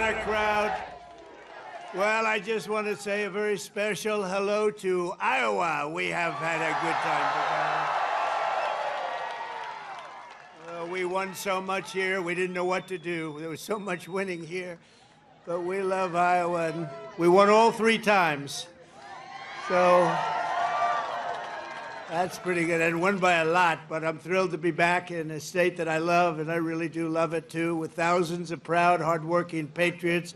a crowd. Well, I just want to say a very special hello to Iowa. We have had a good time together. We won so much here, we didn't know what to do. There was so much winning here. But we love Iowa, and we won all 3 times. So that's pretty good, and won by a lot, but I'm thrilled to be back in a state that I love, and I really do love it too, with thousands of proud, hardworking patriots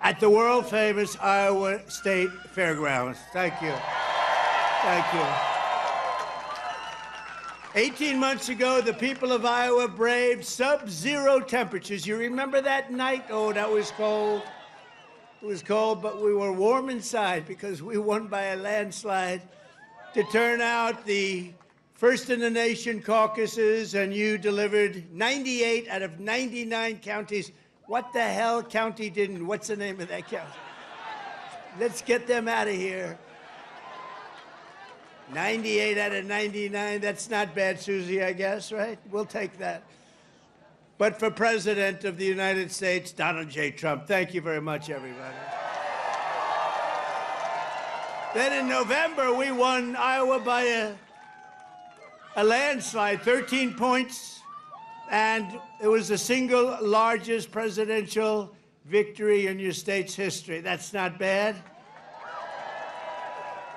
at the world-famous Iowa State Fairgrounds. Thank you. Thank you. 18 months ago, the people of Iowa braved sub-zero temperatures. You remember that night? Oh, that was cold. It was cold, but we were warm inside because we won by a landslide to turn out the first-in-the-nation caucuses, and you delivered 98 out of 99 counties. What the hell county didn't? What's the name of that county? Let's get them out of here. 98 out of 99, that's not bad, Susie, I guess, right? We'll take that. But for President of the United States, Donald J. Trump, thank you very much, everybody. Then in November, we won Iowa by a landslide, 13 points, and it was the single largest presidential victory in your state's history. That's not bad.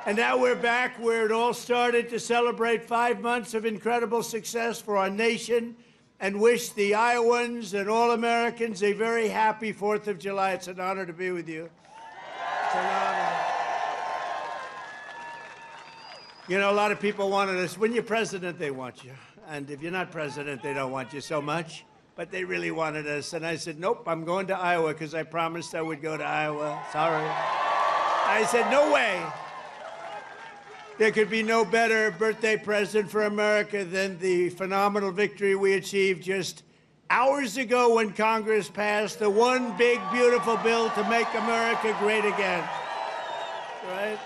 And now we're back where it all started to celebrate 5 months of incredible success for our nation and wish the Iowans and all Americans a very happy 4th of July. It's an honor to be with you. It's an honor. You know, a lot of people wanted us. When you're president, they want you. And if you're not president, they don't want you so much. But they really wanted us. And I said, nope, I'm going to Iowa because I promised I would go to Iowa. Sorry. I said, no way. There could be no better birthday present for America than the phenomenal victory we achieved just hours ago when Congress passed the one big, beautiful bill to make America great again. Right?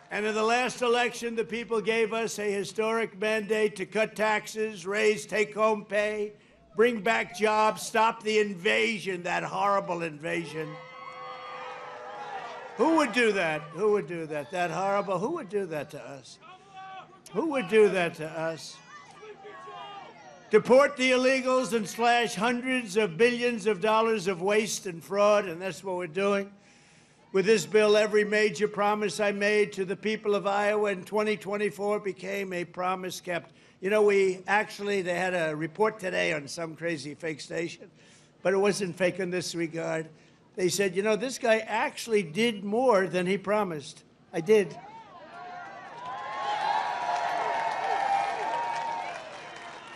And in the last election, the people gave us a historic mandate to cut taxes, raise take-home pay, bring back jobs, stop the invasion, that horrible invasion. Who would do that? Who would do that? That horrible, who would do that to us? Who would do that to us? Deport the illegals and slash hundreds of billions of dollars of waste and fraud, and that's what we're doing. With this bill, every major promise I made to the people of Iowa in 2024 became a promise kept. You know, they had a report today on some crazy fake station, but it wasn't fake in this regard. They said, you know, this guy actually did more than he promised. I did.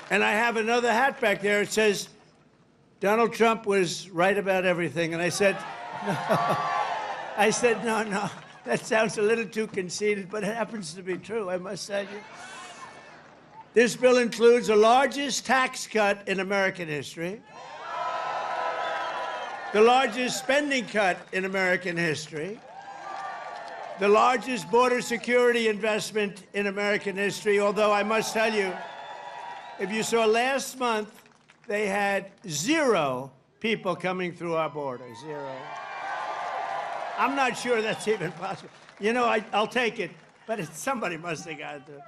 And I have another hat back there. It says, Donald Trump was right about everything. And I said, no. I said, no, that sounds a little too conceited, but it happens to be true, I must tell you. This bill includes the largest tax cut in American history, the largest spending cut in American history, the largest border security investment in American history, although I must tell you, if you saw last month, they had 0 people coming through our border, 0. I'm not sure that's even possible. You know, I'll take it, but somebody must have got to.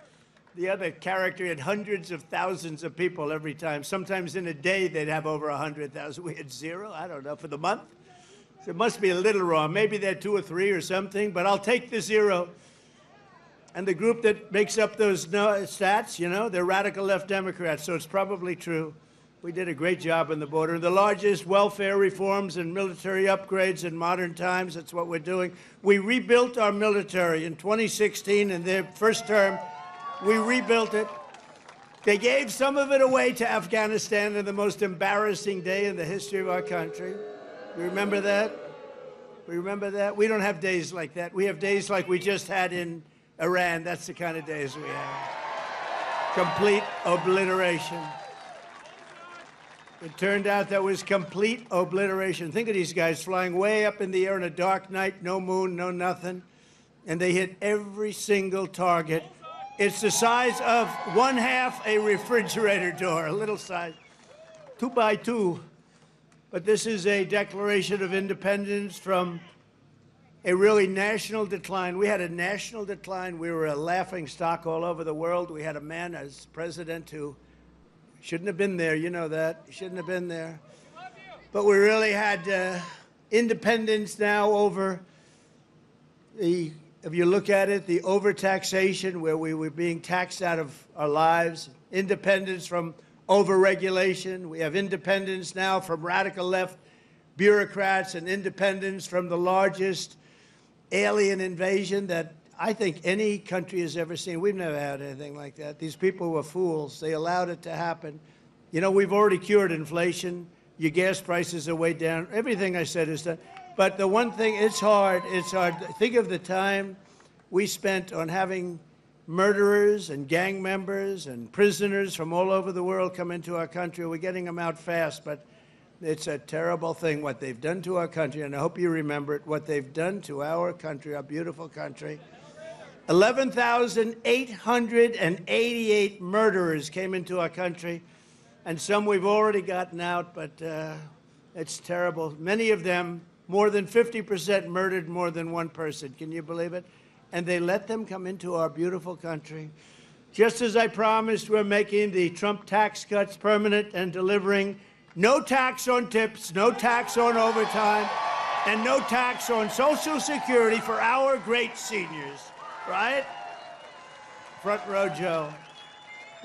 The other character had hundreds of thousands of people every time. Sometimes in a day, they'd have over 100,000. We had 0, I don't know, for the month. So it must be a little wrong. Maybe they're 2 or 3 or something, but I'll take the 0. And the group that makes up those stats, you know, they're radical left Democrats, so it's probably true. We did a great job on the border. The largest welfare reforms and military upgrades in modern times, that's what we're doing. We rebuilt our military in 2016, in their first term. We rebuilt it. They gave some of it away to Afghanistan on the most embarrassing day in the history of our country. You remember that? We remember that? We don't have days like that. We have days like we just had in Iran. That's the kind of days we have. Complete obliteration. It turned out that was complete obliteration. Think of these guys flying way up in the air on a dark night, no moon, no nothing, and they hit every single target. It's the size of 1/2 a refrigerator door, a little size, 2 by 2. but this is a declaration of independence from a really national decline. We had a national decline. We were a laughing stock all over the world. We had a man as president who shouldn't have been there. You know that. He shouldn't have been there. But we really had independence now over the, if you look at it, the overtaxation, where we were being taxed out of our lives, independence from overregulation. We have independence now from radical left bureaucrats and independence from the largest alien invasion that I think any country has ever seen. We've never had anything like that. These people were fools. They allowed it to happen. You know, we've already cured inflation. Your gas prices are way down. Everything I said is done. But the one thing, it's hard. It's hard. Think of the time we spent on having murderers and gang members and prisoners from all over the world come into our country. We're getting them out fast, but it's a terrible thing what they've done to our country, and I hope you remember it, what they've done to our country, our beautiful country. 11,888 murderers came into our country, and some we've already gotten out, but it's terrible. Many of them, more than 50%, murdered more than one person. Can you believe it? And they let them come into our beautiful country. Just as I promised, we're making the Trump tax cuts permanent and delivering no tax on tips, no tax on overtime, and no tax on Social Security for our great seniors, right? Front row Joe.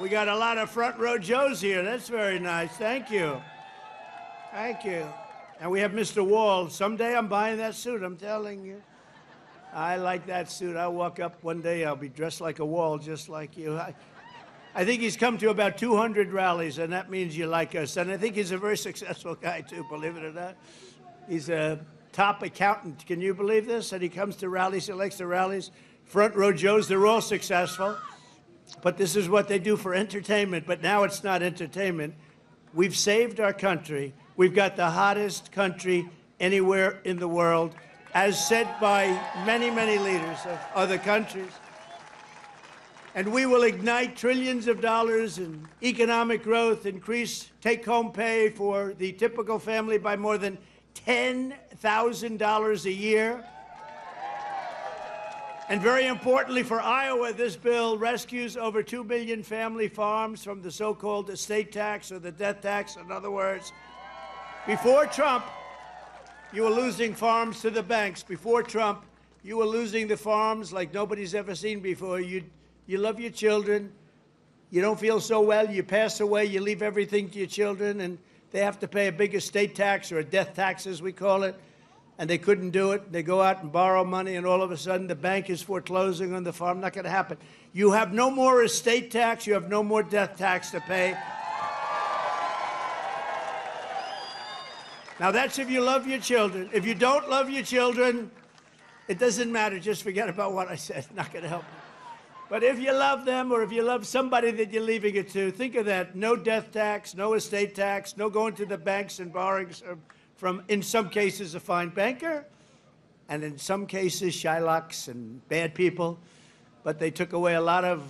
We got a lot of front row Joes here. That's very nice. Thank you. Thank you. And we have Mr. Wall. Someday I'm buying that suit, I'm telling you. I like that suit. I'll walk up one day, I'll be dressed like a Wall, just like you. I think he's come to about 200 rallies, and that means you like us. And I think he's a very successful guy, too, believe it or not. He's a top accountant. Can you believe this? And he comes to rallies, he likes the rallies. Front row Joes, they're all successful. But this is what they do for entertainment. But now it's not entertainment. We've saved our country. We've got the hottest country anywhere in the world, as said by many, many leaders of other countries. And we will ignite trillions of dollars in economic growth, increase take-home pay for the typical family by more than $10,000 a year. And very importantly for Iowa, this bill rescues over 2 million family farms from the so-called estate tax or the death tax. In other words, before Trump, you were losing farms to the banks. Before Trump, you were losing the farms like nobody's ever seen before. You love your children. You don't feel so well. You pass away. You leave everything to your children, and they have to pay a big estate tax or a death tax, as we call it. And they couldn't do it. They go out and borrow money, and all of a sudden the bank is foreclosing on the farm. Not going to happen. You have no more estate tax. You have no more death tax to pay. Now, that's if you love your children. If you don't love your children, it doesn't matter. Just forget about what I said. Not going to help you. But if you love them, or if you love somebody that you're leaving it to, think of that. No death tax, no estate tax, no going to the banks and borrowing from, in some cases, a fine banker, and in some cases, Shylocks and bad people. But they took away a lot of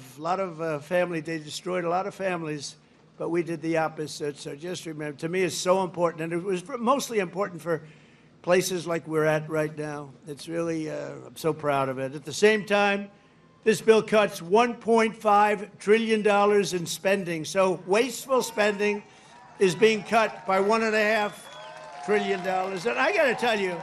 family. They destroyed a lot of families. But we did the opposite. So just remember, to me, it's so important. And it was mostly important for places like we're at right now. It's really, I'm so proud of it. At the same time, this bill cuts $1.5 trillion in spending. So wasteful spending is being cut by $1.5 trillion. And I got to tell you,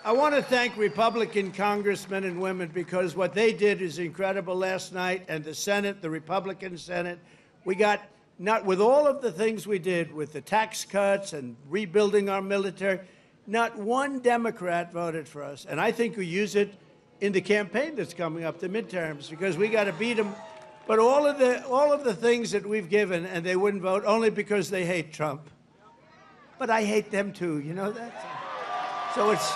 I want to thank Republican congressmen and women, because what they did is incredible last night. And the Senate, the Republican Senate, we got, not with all of the things we did with the tax cuts and rebuilding our military, not one Democrat voted for us. And I think we use it in the campaign that's coming up, the midterms, because we got to beat them. But all of the things that we've given, and they wouldn't vote only because they hate Trump. But I hate them too, you know that? So it's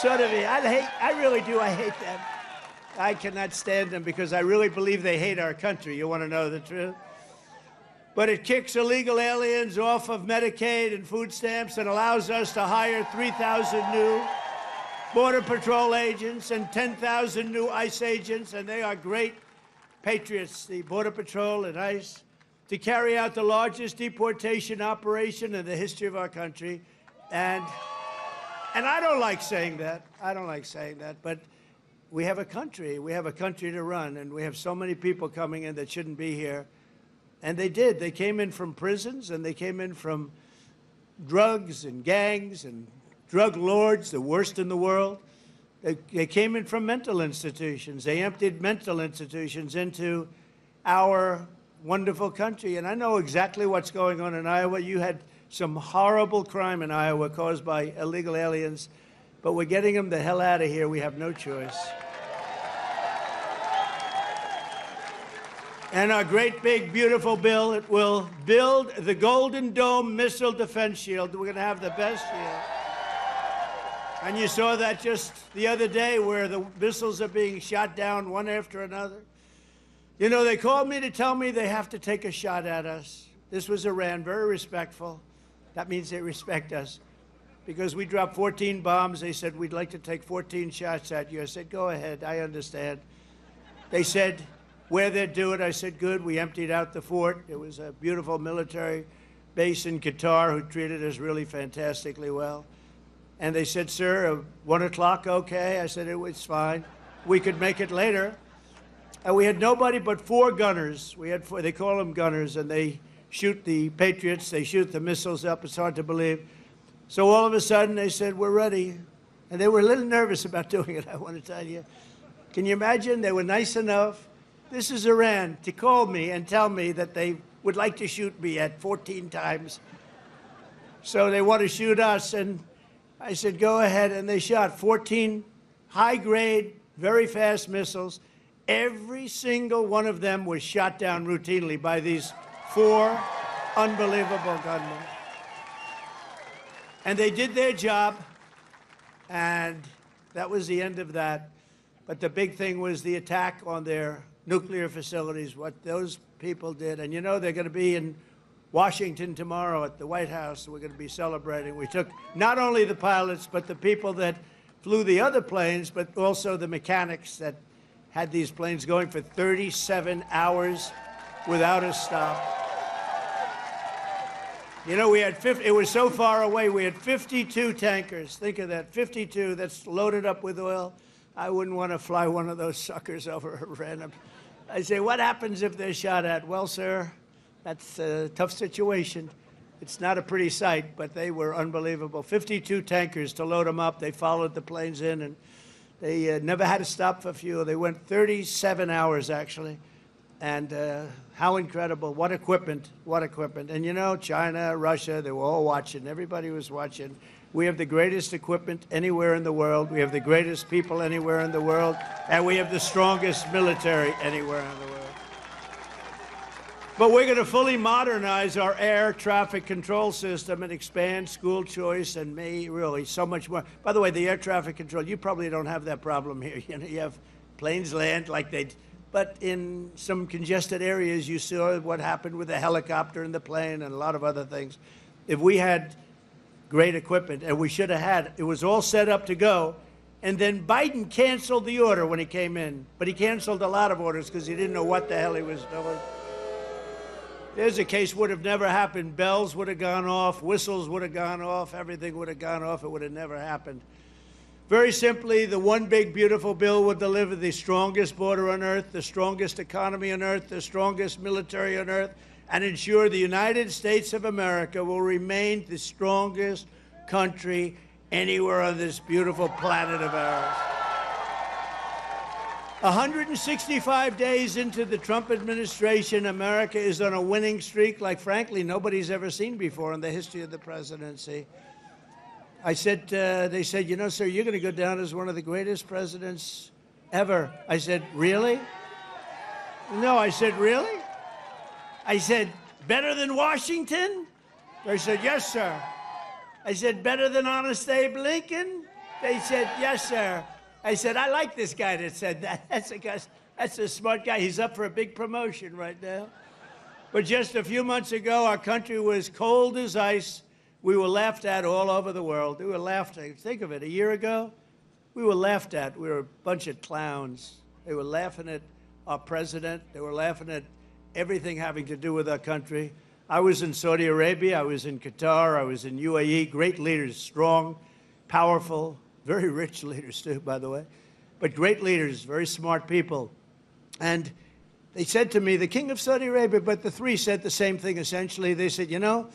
sort of, I really do, I hate them. I cannot stand them because I really believe they hate our country. You want to know the truth? But it kicks illegal aliens off of Medicaid and food stamps and allows us to hire 3,000 new Border Patrol agents and 10,000 new ICE agents, and they are great patriots, the Border Patrol and ICE. to carry out the largest deportation operation in the history of our country. And I don't like saying that. I don't like saying that. But we have a country. We have a country to run. And we have so many people coming in that shouldn't be here. And they did. They came in from prisons, and they came in from drugs and gangs and drug lords, the worst in the world. They came in from mental institutions. They emptied mental institutions into our wonderful country. And I know exactly what's going on in Iowa. You had some horrible crime in Iowa caused by illegal aliens, but we're getting them the hell out of here. We have no choice. And our great, big, beautiful bill, it will build the Golden Dome missile defense shield. We're going to have the best shield. And you saw that just the other day where the missiles are being shot down one after another. You know, they called me to tell me they have to take a shot at us. This was Iran, very respectful. That means they respect us. Because we dropped 14 bombs, they said, we'd like to take 14 shots at you. I said, go ahead, I understand. They said, where they'd do it. I said, good, we emptied out the fort. It was a beautiful military base in Qatar who treated us really fantastically well. And they said, sir, 1 o'clock, okay? I said, it's fine. We could make it later. And we had nobody but 4 gunners. We had 4, they call them gunners, and they shoot the Patriots. They shoot the missiles up. It's hard to believe. So all of a sudden, they said, we're ready. And they were a little nervous about doing it, I want to tell you. Can you imagine? They were nice enough. This is Iran, to call me and tell me that they would like to shoot me at 14 times. So they want to shoot us, and I said, go ahead, and they shot 14 high-grade, very fast missiles. Every single one of them was shot down routinely by these 4 unbelievable gunmen. And they did their job, and that was the end of that. But the big thing was the attack on their nuclear facilities, what those people did. And you know, they're going to be in Washington tomorrow at the White House. We're going to be celebrating. We took not only the pilots, but the people that flew the other planes, but also the mechanics that had these planes going for 37 hours without a stop. You know, we had it was so far away, we had 52 tankers. Think of that, 52 that's loaded up with oil. I wouldn't want to fly one of those suckers over Iran. I say, what happens if they're shot at? Well, sir, that's a tough situation. It's not a pretty sight, but they were unbelievable. 52 tankers to load them up. They followed the planes in, and they never had to stop for fuel. They went 37 hours, actually. And how incredible. What equipment. What equipment. And, you know, China, Russia, they were all watching. Everybody was watching. We have the greatest equipment anywhere in the world. We have the greatest people anywhere in the world. And we have the strongest military anywhere in the world. But we're going to fully modernize our air traffic control system and expand school choice and really so much more. By the way, the air traffic control, you probably don't have that problem here. You know, you have planes land like they, but in some congested areas, you saw what happened with the helicopter and the plane and a lot of other things. If we had great equipment, and we should have had, it was all set up to go, and then Biden canceled the order when he came in, but he canceled a lot of orders because he didn't know what the hell he was doing. There's a case would have never happened. Bells would have gone off, whistles would have gone off, everything would have gone off. It would have never happened. Very simply, the one big, beautiful bill would deliver the strongest border on earth, the strongest economy on earth, the strongest military on earth, and ensure the United States of America will remain the strongest country anywhere on this beautiful planet of ours. 165 days into the Trump administration, America is on a winning streak like, frankly, nobody's ever seen before in the history of the presidency. I said, they said, you know, sir, you're going to go down as one of the greatest presidents ever. I said, really? No, I said, really? I said, better than Washington? They said, yes, sir. I said, better than Honest Abe Lincoln? They said, yes, sir. I said, I like this guy that said that. That's a smart guy. He's up for a big promotion right now. But just a few months ago, our country was cold as ice. We were laughed at all over the world. We were laughed at. Think of it, a year ago, we were laughed at. We were a bunch of clowns. They were laughing at our president. They were laughing at everything having to do with our country. I was in Saudi Arabia, I was in Qatar, I was in UAE, great leaders, strong, powerful, very rich leaders too, by the way, but great leaders, very smart people. And they said to me, the king of Saudi Arabia, but the three said the same thing essentially. They said, you know,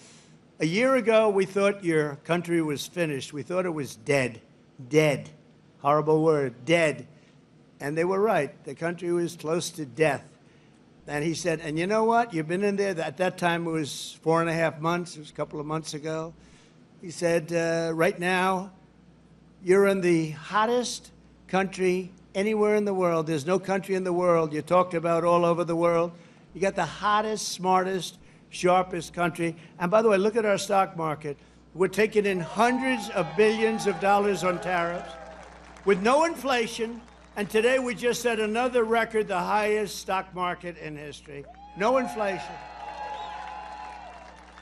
a year ago we thought your country was finished. We thought it was dead. Dead. Horrible word, dead. And they were right. The country was close to death. And he said, and you know what? You've been in there. At that time, it was 4.5 months. It was a couple of months ago. He said, right now, you're in the hottest country anywhere in the world. There's no country in the world. You're talked about all over the world. You got the hottest, smartest, sharpest country. And by the way, look at our stock market. We're taking in hundreds of billions of dollars on tariffs with no inflation. And today we just set another record, the highest stock market in history. No inflation.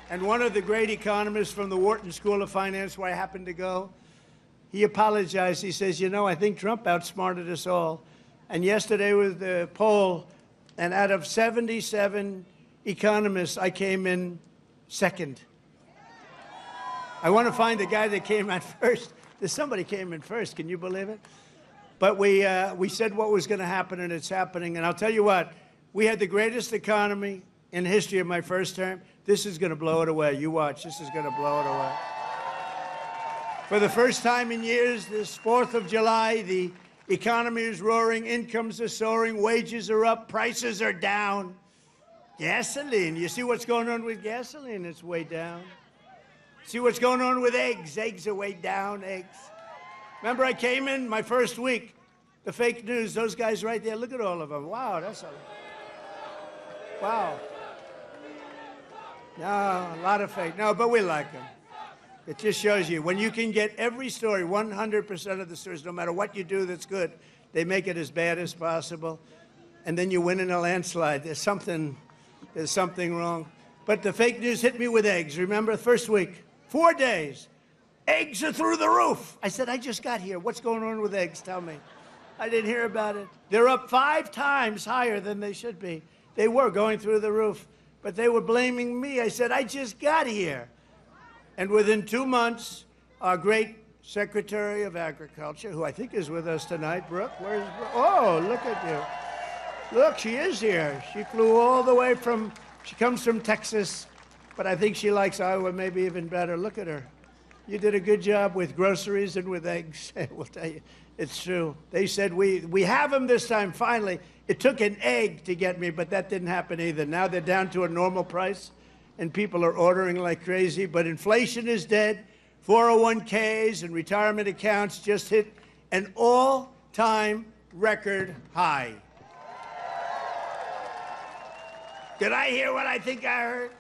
And one of the great economists from the Wharton School of Finance, where I happened to go, he apologized. He says, you know, I think Trump outsmarted us all. And yesterday was the poll, and out of 77 economists, I came in second. I want to find the guy that came in first. There's somebody came in first. Can you believe it? But we said what was going to happen, and it's happening. And I'll tell you what, we had the greatest economy in history of my first term. This is going to blow it away. You watch. This is going to blow it away. For the first time in years, this 4th of July, the economy is roaring, incomes are soaring, wages are up, prices are down. Gasoline, you see what's going on with gasoline? It's way down. See what's going on with eggs? Eggs are way down, eggs. Remember, I came in my first week, the fake news, those guys right there, look at all of them. Wow, that's a... Wow. No, a lot of fake. No, but we like them. It just shows you, when you can get every story, 100% of the stories, no matter what you do that's good, they make it as bad as possible, and then you win in a landslide. There's something wrong. But the fake news hit me with eggs. Remember, first week, 4 days. Eggs are through the roof. I said, I just got here. What's going on with eggs? Tell me. I didn't hear about it. They're up 5 times higher than they should be. They were going through the roof, but they were blaming me. I said, I just got here. And within 2 months, our great Secretary of Agriculture, who I think is with us tonight, Brooke, where's Brooke? Oh, look at you. Look, she is here. She flew all the way from, she comes from Texas, but I think she likes Iowa maybe even better. Look at her. You did a good job with groceries and with eggs. We'll tell you, it's true. They said, we have them this time, finally. It took an egg to get me, but that didn't happen either. Now they're down to a normal price, and people are ordering like crazy. But inflation is dead. 401ks and retirement accounts just hit an all-time record high. Did I hear what I think I heard?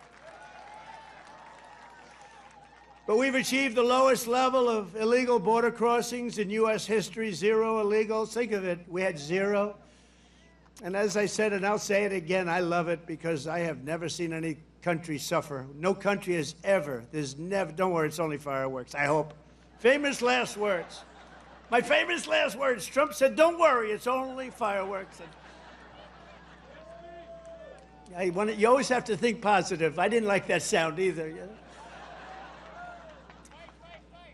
But we've achieved the lowest level of illegal border crossings in U.S. history, 0 illegals. Think of it, we had 0. And as I said, and I'll say it again, I love it because I have never seen any country suffer. No country has ever. There's never, don't worry, it's only fireworks, I hope. Famous last words. My famous last words, Trump said, don't worry, it's only fireworks. And you always have to think positive. I didn't like that sound either. You know?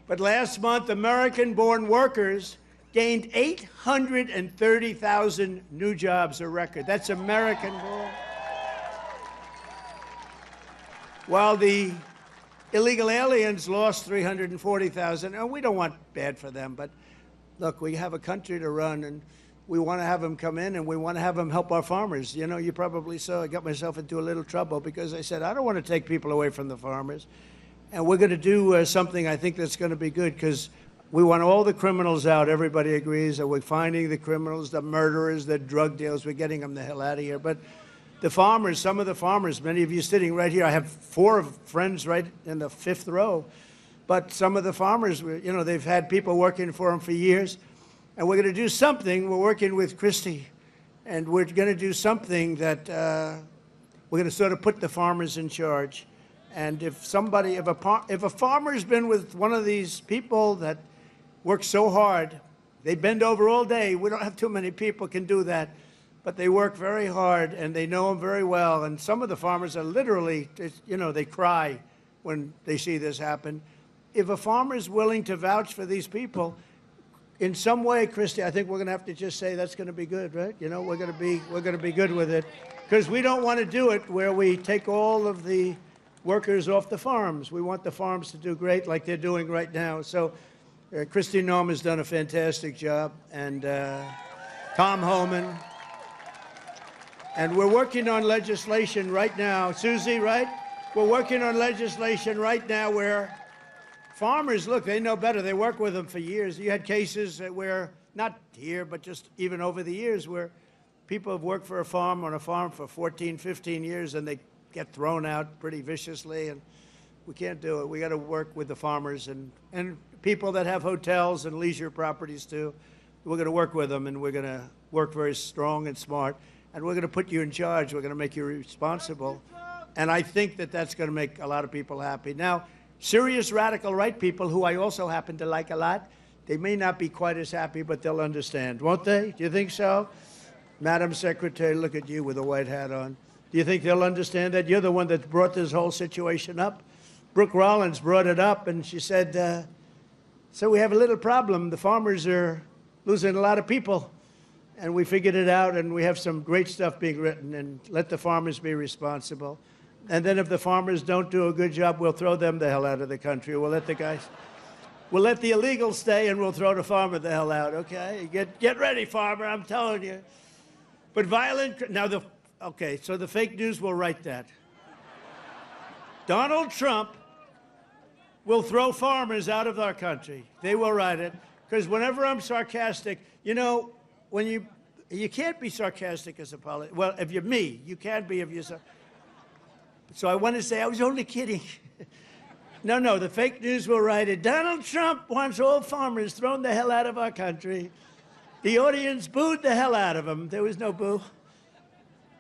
But last month, American-born workers gained 830,000 new jobs, a record. That's American-born. While the illegal aliens lost 340,000. And we don't want bad for them, but look, we have a country to run, and we want to have them come in, and we want to have them help our farmers. You know, you probably saw I got myself into a little trouble because I said, I don't want to take people away from the farmers. And we're going to do something I think that's going to be good because we want all the criminals out. Everybody agrees that we're finding the criminals, the murderers, the drug dealers. We're getting them the hell out of here. But the farmers, some of the farmers, many of you sitting right here, I have 4 friends right in the 5th row. But some of the farmers, you know, they've had people working for them for years. And we're going to do something. We're working with Christie. And we're going to do something that we're going to sort of put the farmers in charge. And if somebody, if a farmer's been with one of these people that work so hard, they bend over all day, we don't have too many people can do that. but they work very hard, and they know them very well. And some of the farmers are literally, you know, they cry when they see this happen. If a farmer is willing to vouch for these people, in some way, Christy, I think we're going to have to just say that's going to be good, right? You know, we're going to be good with it, because we don't want to do it where we take all of the workers off the farms. We want the farms to do great, like they're doing right now. So, Christy Norm has done a fantastic job, and Tom Homan. And we're working on legislation right now. Susie, right? We're working on legislation right now where farmers, look, they know better. They work with them for years. You had cases where, not here, but just even over the years, where people have worked for a farm on a farm for 14, 15 years, and they get thrown out pretty viciously, and we can't do it. We got to work with the farmers and people that have hotels and leisure properties too. We're going to work with them, and we're going to work very strong and smart. And we're going to put you in charge. We're going to make you responsible. And I think that that's going to make a lot of people happy. Now, serious radical right people, who I also happen to like a lot, they may not be quite as happy, but they'll understand, won't they? Do you think so? Madam Secretary, look at you with a white hat on. Do you think they'll understand that? You're the one that brought this whole situation up. Brooke Rollins brought it up, and she said, so we have a little problem. The farmers are losing a lot of people. And we figured it out, and we have some great stuff being written, and let the farmers be responsible. And then if the farmers don't do a good job, we'll throw them the hell out of the country. We'll let the illegals stay, and we'll throw the farmer the hell out, okay? Get ready, farmer, I'm telling you. But okay, so the fake news will write that. Donald Trump will throw farmers out of our country. They will write it, because whenever I'm sarcastic, you know, when you can't be sarcastic as a politician. Well, if you're me, you can't be if you're so I want to say I was only kidding. No, the fake news will write it. Donald Trump wants all farmers thrown the hell out of our country. The audience booed the hell out of him. There was no boo.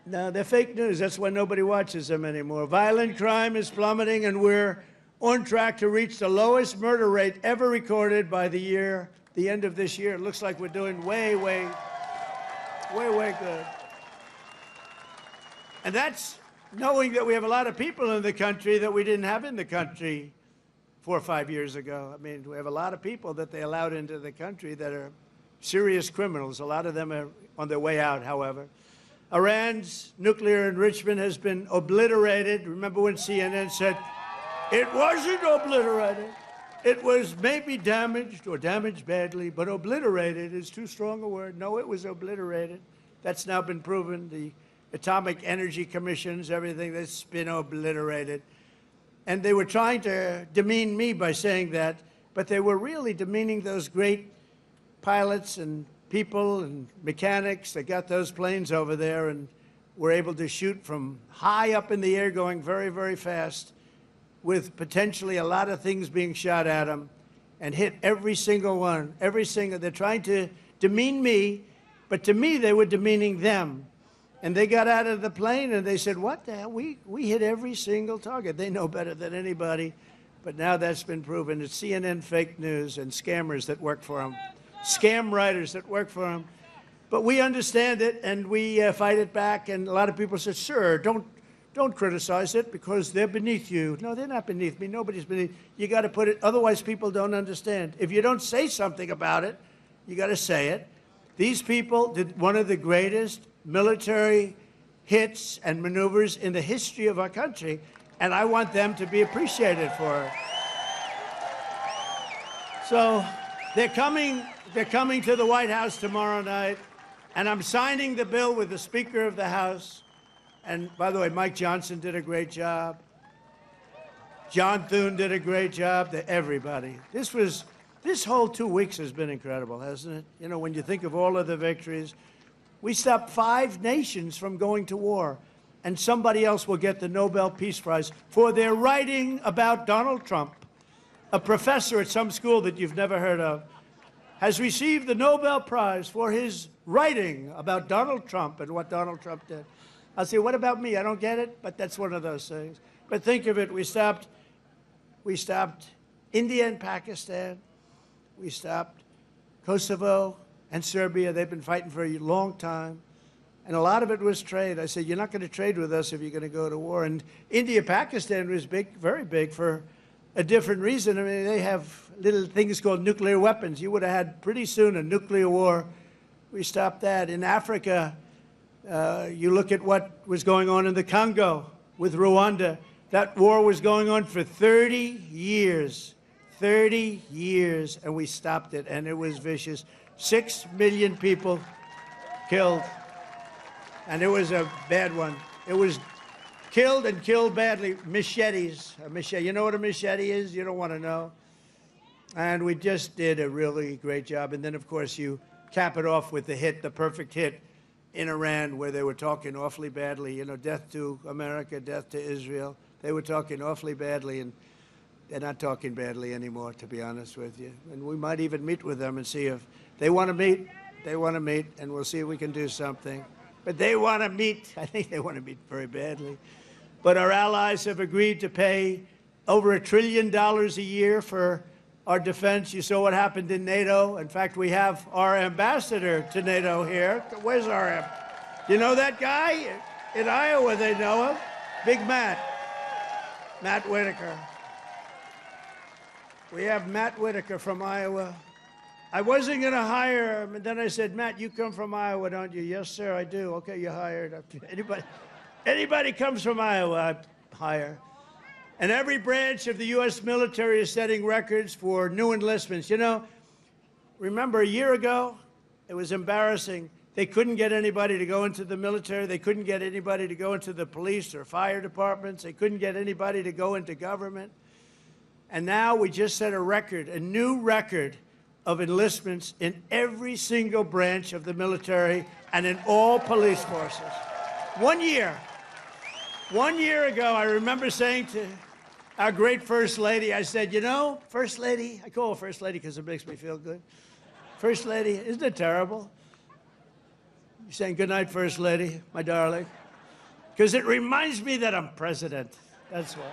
No, they're fake news. That's why nobody watches them anymore. Violent crime is plummeting, and we're on track to reach the lowest murder rate ever recorded by the end of this year. It looks like we're doing way good. And that's knowing that we have a lot of people in the country that we didn't have in the country 4 or 5 years ago. I mean, we have a lot of people that they allowed into the country that are serious criminals. A lot of them are on their way out, however. Iran's nuclear enrichment has been obliterated. Remember when CNN said, it wasn't obliterated. It was maybe damaged or damaged badly, but obliterated is too strong a word. No, it was obliterated. That's now been proven. The Atomic Energy Commissions, everything that's been obliterated. And they were trying to demean me by saying that, but they were really demeaning those great pilots and people and mechanics that got those planes over there and were able to shoot from high up in the air going very, very fast, with potentially a lot of things being shot at them, and hit every single one, they're trying to demean me, but to me, they were demeaning them. And they got out of the plane and they said, what the hell, we hit every single target. They know better than anybody, but now that's been proven. It's CNN fake news and scammers that work for them, scam writers that work for them. But we understand it, and we fight it back, and a lot of people say, sir, don't criticize it because they're beneath you. No, they're not beneath me. Nobody's beneath. You got to put it, otherwise people don't understand. If you don't say something about it, you got to say it. These people did one of the greatest military hits and maneuvers in the history of our country, and I want them to be appreciated for it. So they're coming to the White House tomorrow night, and I'm signing the bill with the Speaker of the House. And by the way, Mike Johnson did a great job. John Thune did a great job. Everybody. This whole 2 weeks has been incredible, hasn't it? You know, when you think of all of the victories, we stopped 5 nations from going to war, and somebody else will get the Nobel Peace Prize for their writing about Donald Trump. A professor at some school that you've never heard of has received the Nobel Prize for his writing about Donald Trump and what Donald Trump did. I'll say, what about me? I don't get it, but that's one of those things. But think of it, we stopped India and Pakistan. We stopped Kosovo and Serbia. They've been fighting for a long time. And a lot of it was trade. I said, you're not going to trade with us if you're going to go to war. And India, Pakistan was big, very big for a different reason. I mean, they have little things called nuclear weapons. You would have had pretty soon a nuclear war. We stopped that. In Africa, you look at what was going on in the Congo with Rwanda. That war was going on for 30 years. 30 years, and we stopped it, and it was vicious. 6 million people killed, and it was a bad one. It was killed and killed badly. Machetes. A machete. You know what a machete is? You don't want to know. And we just did a really great job. And then, of course, you cap it off with the hit, the perfect hit in Iran, where they were talking awfully badly. You know, death to America, death to Israel. They were talking awfully badly, and they're not talking badly anymore, to be honest with you. And we might even meet with them and see if they want to meet. They want to meet, and we'll see if we can do something. But they want to meet. I think they want to meet very badly. But our allies have agreed to pay over $1 trillion a year for our defense. You saw what happened in NATO. In fact, we have our ambassador to NATO here. Where's our You know that guy? In Iowa, they know him. Big Matt. Matt Whitaker. We have Matt Whitaker from Iowa. I wasn't going to hire him, and then I said, Matt, you come from Iowa, don't you? Yes, sir, I do. Okay, you're hired. Anybody comes from Iowa, I hire. And every branch of the U.S. military is setting records for new enlistments. You know, remember a year ago, it was embarrassing. They couldn't get anybody to go into the military. They couldn't get anybody to go into the police or fire departments. They couldn't get anybody to go into government. And now we just set a record, a new record of enlistments in every single branch of the military and in all police forces. 1 year. 1 year ago, I remember saying to our great First Lady, I said, you know, First Lady, I call her First Lady because it makes me feel good. First Lady, isn't it terrible? You're saying good night, First Lady, my darling. Because it reminds me that I'm president. That's why.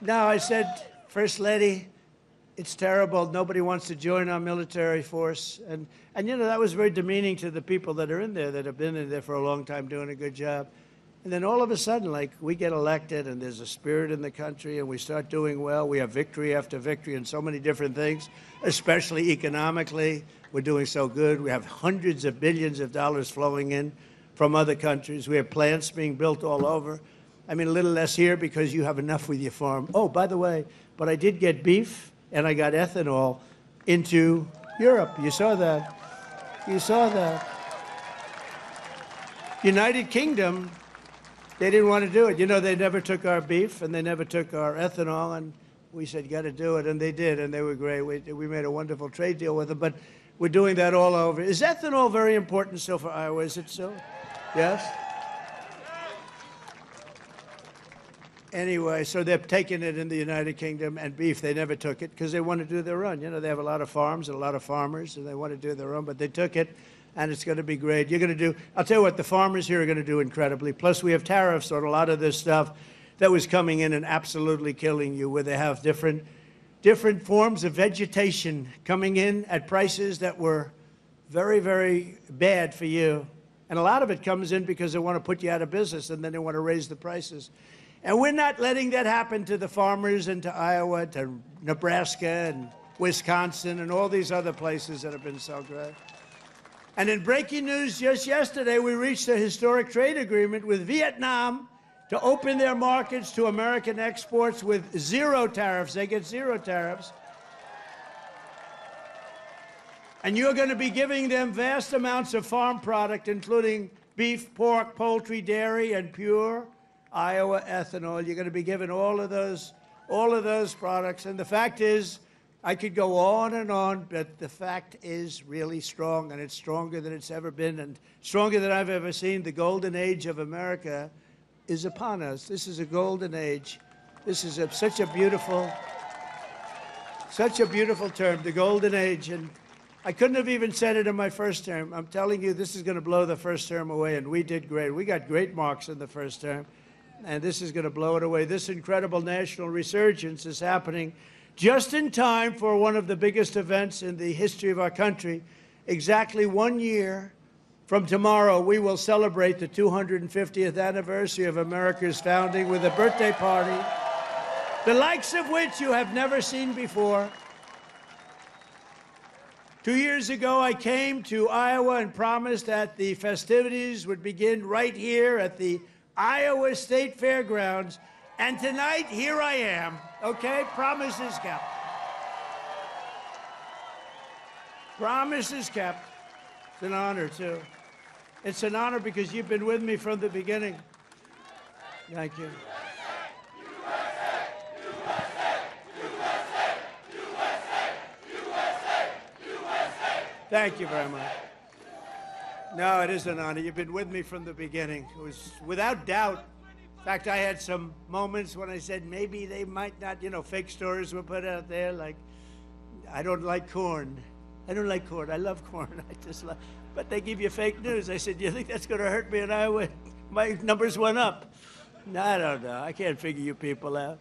No, I said, First Lady, it's terrible. Nobody wants to join our military force. And you know, that was very demeaning to the people that are in there, that have been in there for a long time doing a good job. And then all of a sudden, like, we get elected and there's a spirit in the country and we start doing well. We have victory after victory in so many different things, especially economically. We're doing so good. We have hundreds of billions of dollars flowing in from other countries. We have plants being built all over. I mean, a little less here because you have enough with your farm. Oh, by the way, but I did get beef and I got ethanol into Europe. You saw that. You saw that. United Kingdom, they didn't want to do it. You know, they never took our beef and they never took our ethanol, and we said, got to do it, and they did, and they were great. We made a wonderful trade deal with them, but we're doing that all over. Is ethanol very important still for Iowa? Is it so? Yes? Anyway, so they're taking it in the United Kingdom, and beef, they never took it because they want to do their own. You know, they have a lot of farms and a lot of farmers, and they want to do their own, but they took it, and it's going to be great. You're going to do, I'll tell you what, the farmers here are going to do incredibly. Plus, we have tariffs on a lot of this stuff that was coming in and absolutely killing you, where they have different forms of vegetation coming in at prices that were very, very bad for you. And a lot of it comes in because they want to put you out of business, and then they want to raise the prices. And we're not letting that happen to the farmers and to Iowa, to Nebraska and Wisconsin and all these other places that have been so great. And in breaking news just yesterday, we reached a historic trade agreement with Vietnam to open their markets to American exports with zero tariffs. They get zero tariffs. And you're going to be giving them vast amounts of farm product, including beef, pork, poultry, dairy, and pure Iowa ethanol. You're going to be given all of those products. And the fact is, I could go on, but the fact is really strong, and it's stronger than it's ever been, and stronger than I've ever seen. The golden age of America is upon us. This is a golden age. This is such a beautiful term, the golden age. And I couldn't have even said it in my first term. I'm telling you, this is going to blow the first term away, and we did great. We got great marks in the first term, and this is going to blow it away. This incredible national resurgence is happening just in time for one of the biggest events in the history of our country. Exactly 1 year From tomorrow, we will celebrate the 250th anniversary of America's founding with a birthday party, the likes of which you have never seen before. 2 years ago, I came to Iowa and promised that the festivities would begin right here at the Iowa State Fairgrounds. And tonight, here I am, okay? Promise is kept. Promise is kept. It's an honor, too. It's an honor because you've been with me from the beginning. Thank you. Thank you very much. No, it is an honor. You've been with me from the beginning. It was without doubt. In fact, I had some moments when I said maybe they might not, fake stories were put out there like, I don't like corn. I don't like corn. I love corn. But they give you fake news. I said, do you think that's going to hurt me in Iowa? My numbers went up. No, I don't know. I can't figure you people out.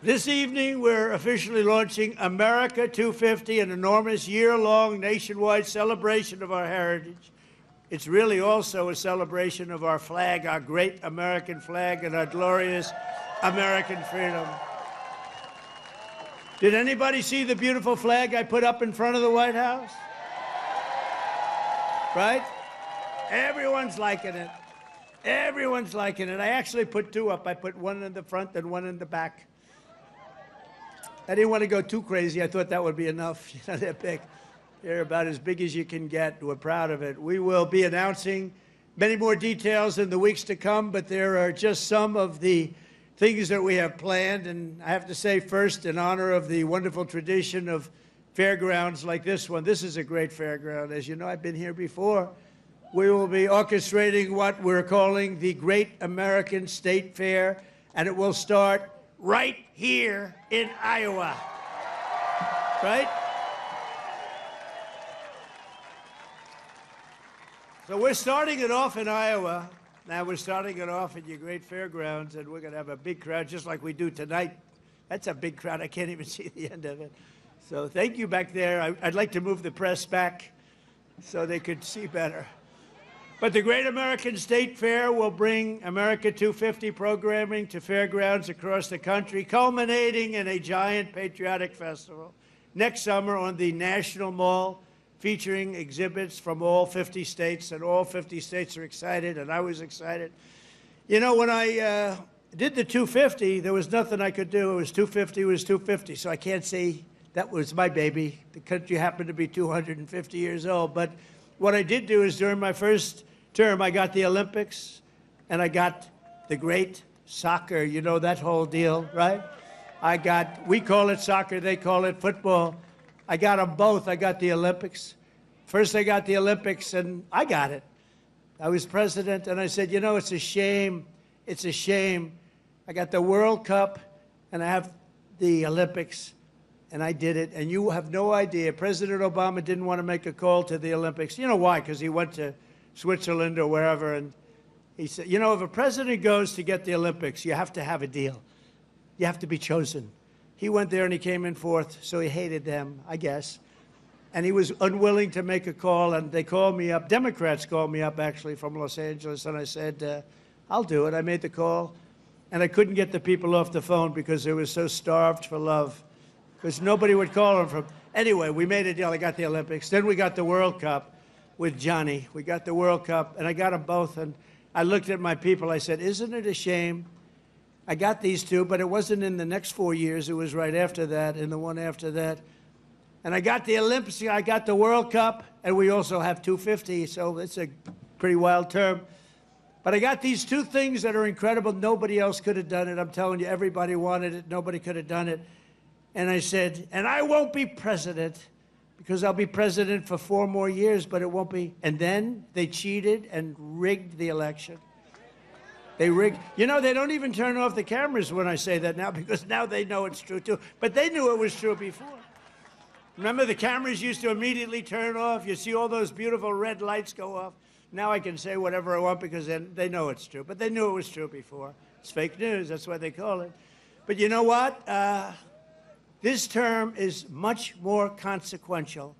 This evening, we're officially launching America 250, an enormous year-long nationwide celebration of our heritage. It's really also a celebration of our flag, our great American flag, and our glorious American freedom. Did anybody see the beautiful flag I put up in front of the White House? Right? Everyone's liking it. Everyone's liking it. I actually put two up. I put one in the front and one in the back. I didn't want to go too crazy. I thought that would be enough. They're big. They're about as big as you can get. We're proud of it. We will be announcing many more details in the weeks to come, but there are just some of the things that we have planned. And I have to say first, in honor of the wonderful tradition of fairgrounds like this one, this is a great fairground. As you know, I've been here before. We will be orchestrating what we're calling the Great American State Fair, and it will start right here in Iowa, right? So we're starting it off in Iowa. Now we're starting it off at your great fairgrounds, and we're going to have a big crowd just like we do tonight. That's a big crowd. I can't even see the end of it. So thank you back there. I'd like to move the press back so they could see better. But the Great American State Fair will bring America 250 programming to fairgrounds across the country, culminating in a giant patriotic festival next summer on the National Mall, featuring exhibits from all 50 states, and all 50 states are excited, and I was excited. You know, when I did the 250, there was nothing I could do. It was 250, it was 250, so I can't say that was my baby. The country happened to be 250 years old, but what I did do is during my first term, I got the Olympics and I got the great soccer, you know, that whole deal, right? We call it soccer, they call it football. I got them both. I got the Olympics. First I got the Olympics and I got it. I was president and I said, you know, it's a shame. It's a shame. I got the World Cup and I have the Olympics. And I did it, and you have no idea. President Obama didn't want to make a call to the Olympics. You know why? Because he went to Switzerland or wherever, and he said, you know, if a president goes to get the Olympics, you have to have a deal. You have to be chosen. He went there, and he came in fourth, so he hated them, I guess. And he was unwilling to make a call, and they called me up. Democrats called me up, actually, from Los Angeles, and I said, I'll do it. I made the call, and I couldn't get the people off the phone because they were so starved for love. Because nobody would call him from. Anyway, we made a deal. I got the Olympics. Then we got the World Cup with Johnny. We got the World Cup, and I got them both. And I looked at my people. I said, isn't it a shame? I got these two, but it wasn't in the next 4 years. It was right after that and the one after that. And I got the Olympics. I got the World Cup, and we also have 250, so it's a pretty wild term. But I got these two things that are incredible. Nobody else could have done it. I'm telling you, everybody wanted it. Nobody could have done it. And I said, and I won't be president because I'll be president for 4 more years, but it won't be. And then they cheated and rigged the election. They rigged. You know, they don't even turn off the cameras when I say that now because now they know it's true too. But they knew it was true before. Remember the cameras used to immediately turn off? You see all those beautiful red lights go off. Now I can say whatever I want because then they know it's true. But they knew it was true before. It's fake news. That's what they call it. But you know what? This term is much more consequential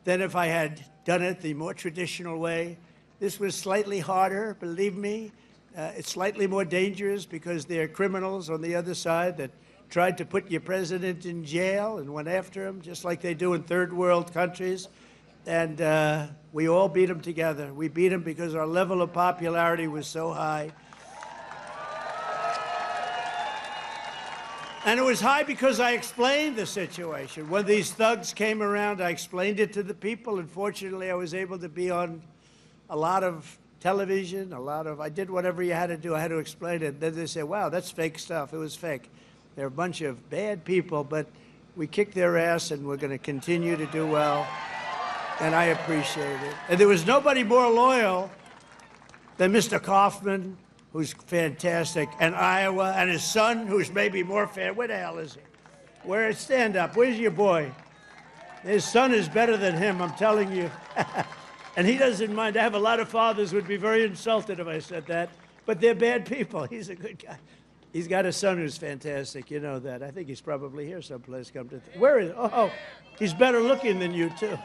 than if I had done it the more traditional way This was slightly harder, believe me. It's slightly more dangerous because there are criminals on the other side that tried to put your president in jail and went after him, just like they do in third world countries. And we all beat him together. We beat him because our level of popularity was so high. And it was high because I explained the situation. When these thugs came around, I explained it to the people. And fortunately, I was able to be on a lot of television, I did whatever you had to do. I had to explain it. Then they said, wow, that's fake stuff. It was fake. They're a bunch of bad people, but we kicked their ass, and we're going to continue to do well. And I appreciate it. And there was nobody more loyal than Mr. Kaufman, who's fantastic, and Iowa, and his son, who's maybe more fan. Where the hell is he? Stand up. Where's your boy? His son is better than him, I'm telling you. And he doesn't mind. I have a lot of fathers who would be very insulted if I said that, but they're bad people. He's a good guy. He's got a son who's fantastic. You know that. I think he's probably here someplace. Where is he? Oh, he's better looking than you, too.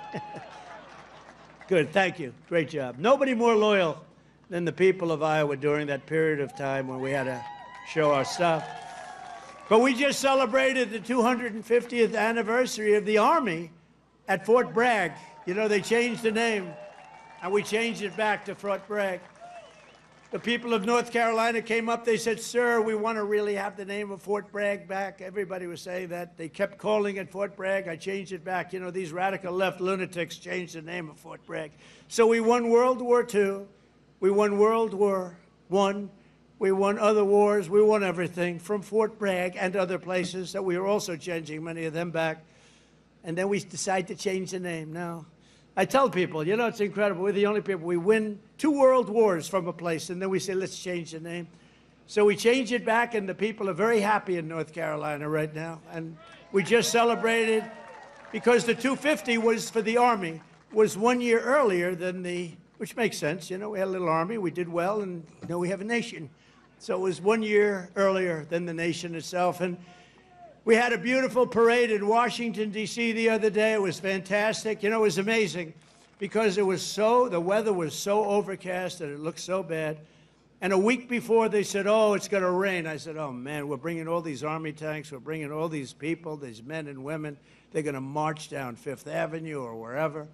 Good. Thank you. Great job. Nobody more loyal than the people of Iowa during that period of time when we had to show our stuff. But we just celebrated the 250th anniversary of the Army at Fort Bragg. You know, they changed the name, and we changed it back to Fort Bragg. The people of North Carolina came up. They said, sir, we want to really have the name of Fort Bragg back. Everybody was saying that. They kept calling it Fort Bragg. I changed it back. You know, these radical left lunatics changed the name of Fort Bragg. So we won World War II. We won World War I. We won other wars. We won everything from Fort Bragg and other places that we were also changing many of them back. And then we decided to change the name. Now, I tell people, you know, it's incredible. We're the only people. We win 2 world wars from a place, and then we say, let's change the name. So we change it back, and the people are very happy in North Carolina right now. And we just celebrated, because the 250 was for the Army, was 1 year earlier than which makes sense. You know, we had a little army. We did well, and now we have a nation. So it was 1 year earlier than the nation itself. And we had a beautiful parade in Washington, D.C. the other day. It was fantastic. You know, it was amazing because the weather was so overcast and it looked so bad. And a week before, they said, oh, it's going to rain. I said, oh, man, we're bringing all these Army tanks. We're bringing all these people, these men and women. They're going to march down Fifth Avenue or wherever.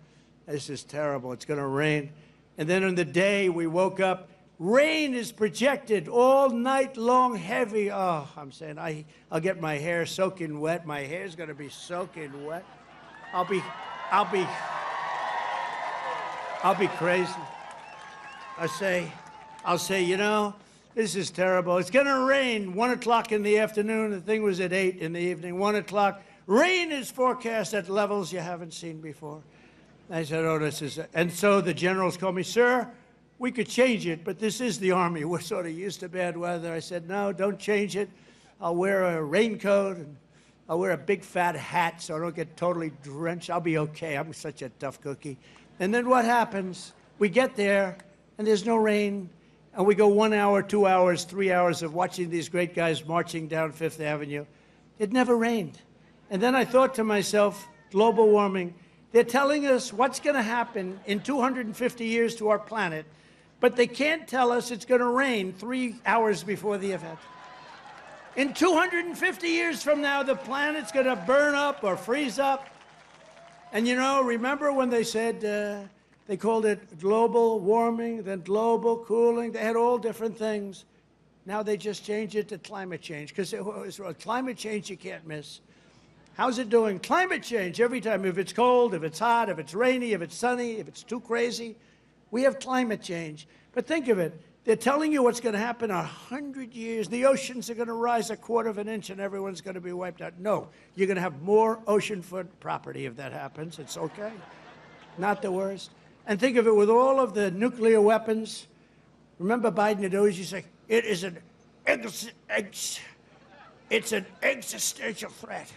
This is terrible. It's going to rain. And then on the day, we woke up. Rain is projected all night long, heavy. Oh, I'm saying I'll get my hair soaking wet. My hair's going to be soaking wet. I'll be crazy. I'll say, you know, this is terrible. It's going to rain 1 o'clock in the afternoon. The thing was at 8 in the evening, 1 o'clock. Rain is forecast at levels you haven't seen before. I said, oh, this is it. And so the generals called me, sir, we could change it, but this is the Army. We're sort of used to bad weather. I said, no, don't change it. I'll wear a raincoat, and I'll wear a big fat hat so I don't get totally drenched. I'll be okay. I'm such a tough cookie. And then what happens? We get there, and there's no rain, and we go 1 hour, 2 hours, 3 hours of watching these great guys marching down Fifth Avenue. It never rained. And then I thought to myself, global warming, they're telling us what's going to happen in 250 years to our planet, but they can't tell us it's going to rain 3 hours before the event. In 250 years from now, the planet's going to burn up or freeze up. And you know, remember when they said, they called it global warming, then global cooling. They had all different things. Now they just changed it to climate change, because climate change you can't miss. How's it doing? Climate change every time. If it's cold, if it's hot, if it's rainy, if it's sunny, if it's too crazy, we have climate change. But think of it. They're telling you what's going to happen in 100 years. The oceans are going to rise 1/4 of an inch and everyone's going to be wiped out. No, you're going to have more oceanfront property if that happens. It's okay. Not the worst. And think of it with all of the nuclear weapons. Remember Biden had always used to say, it's an existential threat.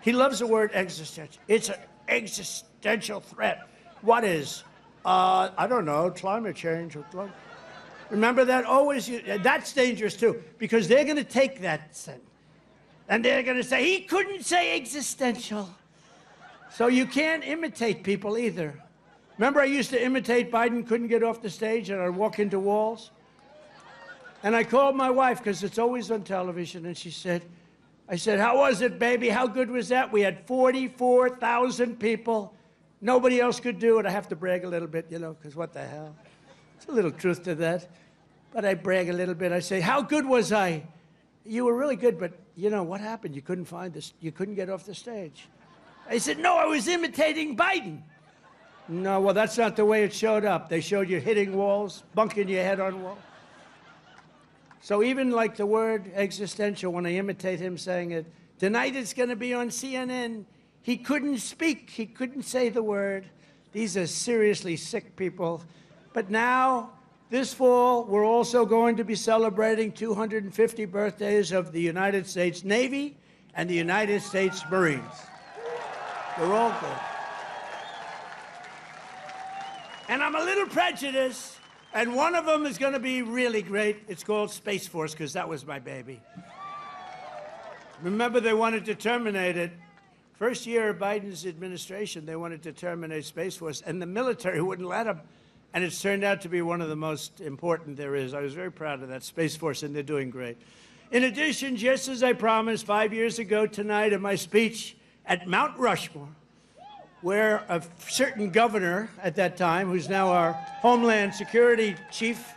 He loves the word existential. It's an existential threat. What is? I don't know, climate change. Remember that? Always, that's dangerous too, because they're going to take that sentence and they're going to say, he couldn't say existential. So you can't imitate people either. Remember I used to imitate Biden, couldn't get off the stage, and I'd walk into walls? And I called my wife, because it's always on television, and I said, how was it, baby? How good was that? We had 44,000 people. Nobody else could do it. I have to brag a little bit, you know, because what the hell? There's a little truth to that. But I brag a little bit. I say, how good was I? You were really good, but, you know, what happened? You couldn't find this. You couldn't get off the stage. I said, no, I was imitating Biden. No, well, that's not the way it showed up. They showed you hitting walls, bunking your head on walls. So even like the word existential, when I imitate him saying it, tonight it's going to be on CNN. He couldn't speak. He couldn't say the word. These are seriously sick people. But now, this fall, we're also going to be celebrating 250 birthdays of the United States Navy and the United States Marines. They're all good. And I'm a little prejudiced, and one of them is going to be really great. It's called Space Force, because that was my baby. Remember, they wanted to terminate it. First year of Biden's administration, they wanted to terminate Space Force, and the military wouldn't let them. And it's turned out to be one of the most important there is. I was very proud of that Space Force, and they're doing great. In addition, just as I promised 5 years ago tonight in my speech at Mount Rushmore, where a certain governor at that time, who's now our Homeland Security Chief,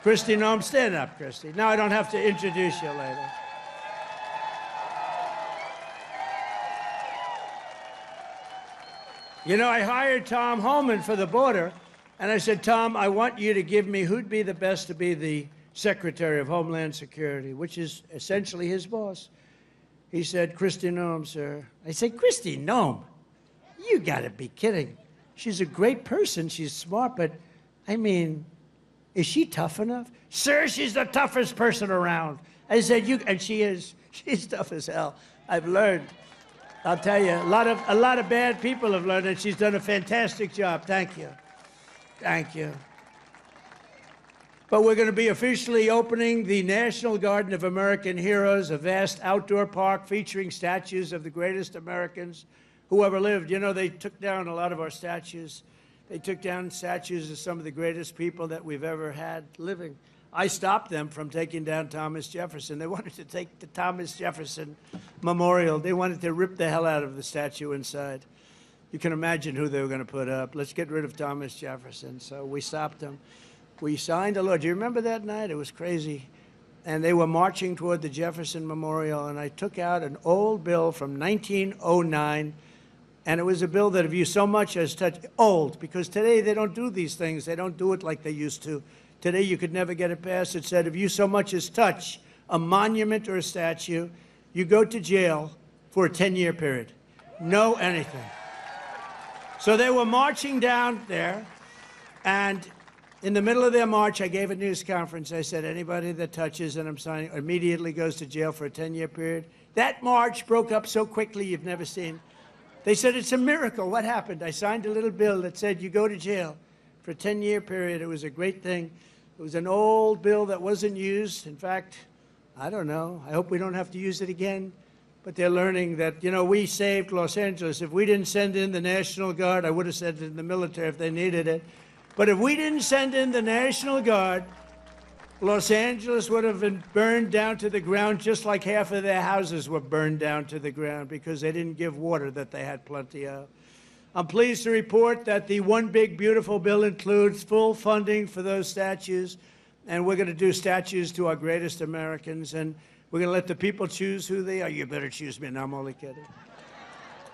Kristi Noem, stand up, Kristi. Now I don't have to introduce you later. You know, I hired Tom Homan for the border, and I said, Tom, I want you to give me who'd be the best to be the Secretary of Homeland Security, which is essentially his boss. He said, Kristi Noem, sir. I said, Kristi Noem? You gotta be kidding. She's a great person, she's smart, but I mean, is she tough enough? Sir, she's the toughest person around. I said, and she is. She's tough as hell. I've learned. I'll tell you, a lot of bad people have learned, and she's done a fantastic job. Thank you. Thank you. But we're going to be officially opening the National Garden of American Heroes, a vast outdoor park featuring statues of the greatest Americans who ever lived. You know, they took down a lot of our statues. They took down statues of some of the greatest people that we've ever had living. I stopped them from taking down Thomas Jefferson. They wanted to take the Thomas Jefferson Memorial. They wanted to rip the hell out of the statue inside. You can imagine who they were going to put up. Let's get rid of Thomas Jefferson. So we stopped them. We signed a law. Do you remember that night? It was crazy. And they were marching toward the Jefferson Memorial, and I took out an old bill from 1909, and it was a bill that if you so much as touched, old, because today they don't do these things. They don't do it like they used to. Today you could never get it passed. It said if you so much as touch a monument or a statue, you go to jail for a 10-year period. No anything. So they were marching down there, and in the middle of their march, I gave a news conference. I said, anybody that touches, and I'm signing, immediately goes to jail for a 10-year period. That march broke up so quickly you've never seen. They said, it's a miracle. What happened? I signed a little bill that said you go to jail for a 10-year period. It was a great thing. It was an old bill that wasn't used. In fact, I don't know. I hope we don't have to use it again. But they're learning that, you know, we saved Los Angeles. If we didn't send in the National Guard, I would have sent it in the military if they needed it. But if we didn't send in the National Guard, Los Angeles would have been burned down to the ground just like half of their houses were burned down to the ground because they didn't give water that they had plenty of. I'm pleased to report that the One Big Beautiful Bill includes full funding for those statues, and we're going to do statues to our greatest Americans, and we're going to let the people choose who they are. You better choose me. No, I'm only kidding.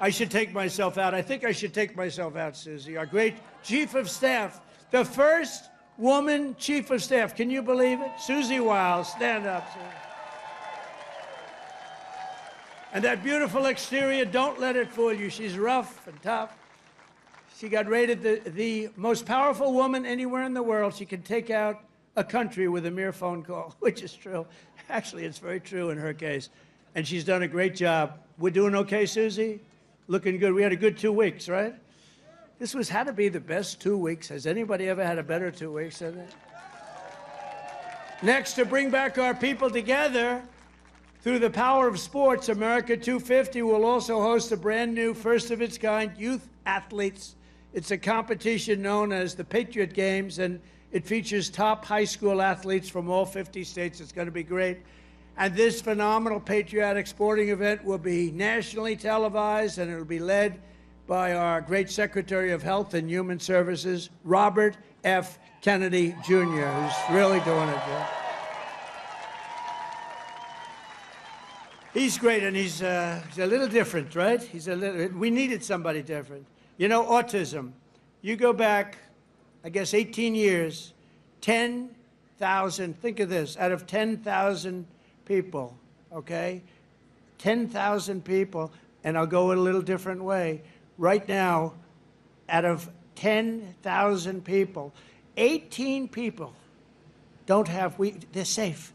I should take myself out. I think I should take myself out, Susie. Our great Chief of Staff, the first woman Chief of Staff. Can you believe it? Susie Wiles, stand up, Susie. And that beautiful exterior, don't let it fool you. She's rough and tough. She got rated the most powerful woman anywhere in the world. She can take out a country with a mere phone call, which is true. Actually, it's very true in her case. And she's done a great job. We're doing okay, Susie? Looking good. We had a good 2 weeks, right? This had to be the best 2 weeks. Has anybody ever had a better 2 weeks than that? Next, to bring back our people together, through the power of sports, America 250 will also host a brand new, first-of-its-kind youth athletes It's a competition known as the Patriot Games, and it features top high school athletes from all 50 states. It's going to be great. And this phenomenal patriotic sporting event will be nationally televised, and it will be led by our great Secretary of Health and Human Services, Robert F. Kennedy, Jr., who's really doing it. He's great, and he's a little different, right? We needed somebody different. You know, autism. You go back, I guess, 18 years, 10,000, think of this, out of 10,000 people, okay? 10,000 people, and I'll go a little different way. Right now, out of 10,000 people, 18 people don't have, they're safe.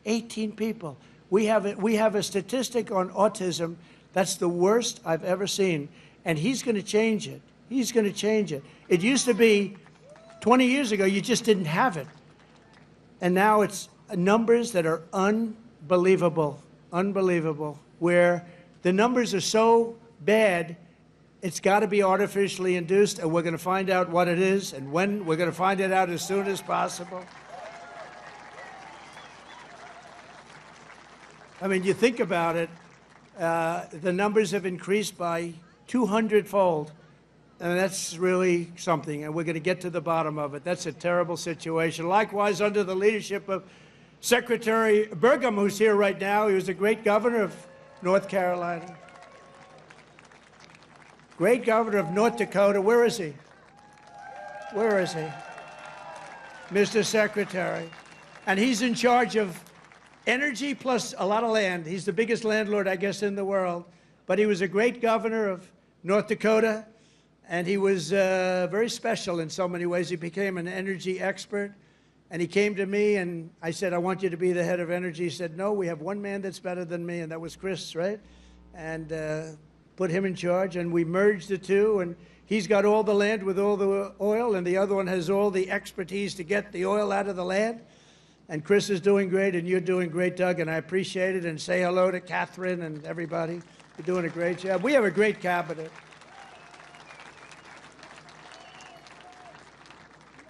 18 people. We have a statistic on autism that's the worst I've ever seen, and he's going to change it. He's going to change it. It used to be 20 years ago, you just didn't have it. And now it's numbers that are unbelievable, where the numbers are so bad, it's got to be artificially induced, and we're going to find out what it is and when. We're going to find it out as soon as possible. I mean, you think about it, the numbers have increased by 200-fold, and that's really something, and we're going to get to the bottom of it. That's a terrible situation. Likewise, under the leadership of Secretary Burgum, who's here right now, he was a great governor of North Carolina. Great governor of North Dakota. Where is he? Where is he? Mr. Secretary. And he's in charge of energy plus a lot of land. He's the biggest landlord, I guess, in the world. But he was a great governor of North Dakota, and he was very special in so many ways. He became an energy expert, and he came to me, and I said, I want you to be the head of energy. He said, no, we have one man that's better than me, and that was Chris, right? And put him in charge, and we merged the two, and he's got all the land with all the oil, and the other one has all the expertise to get the oil out of the land. And Chris is doing great, and you're doing great, Doug, and I appreciate it. And say hello to Catherine and everybody. You're doing a great job. We have a great cabinet.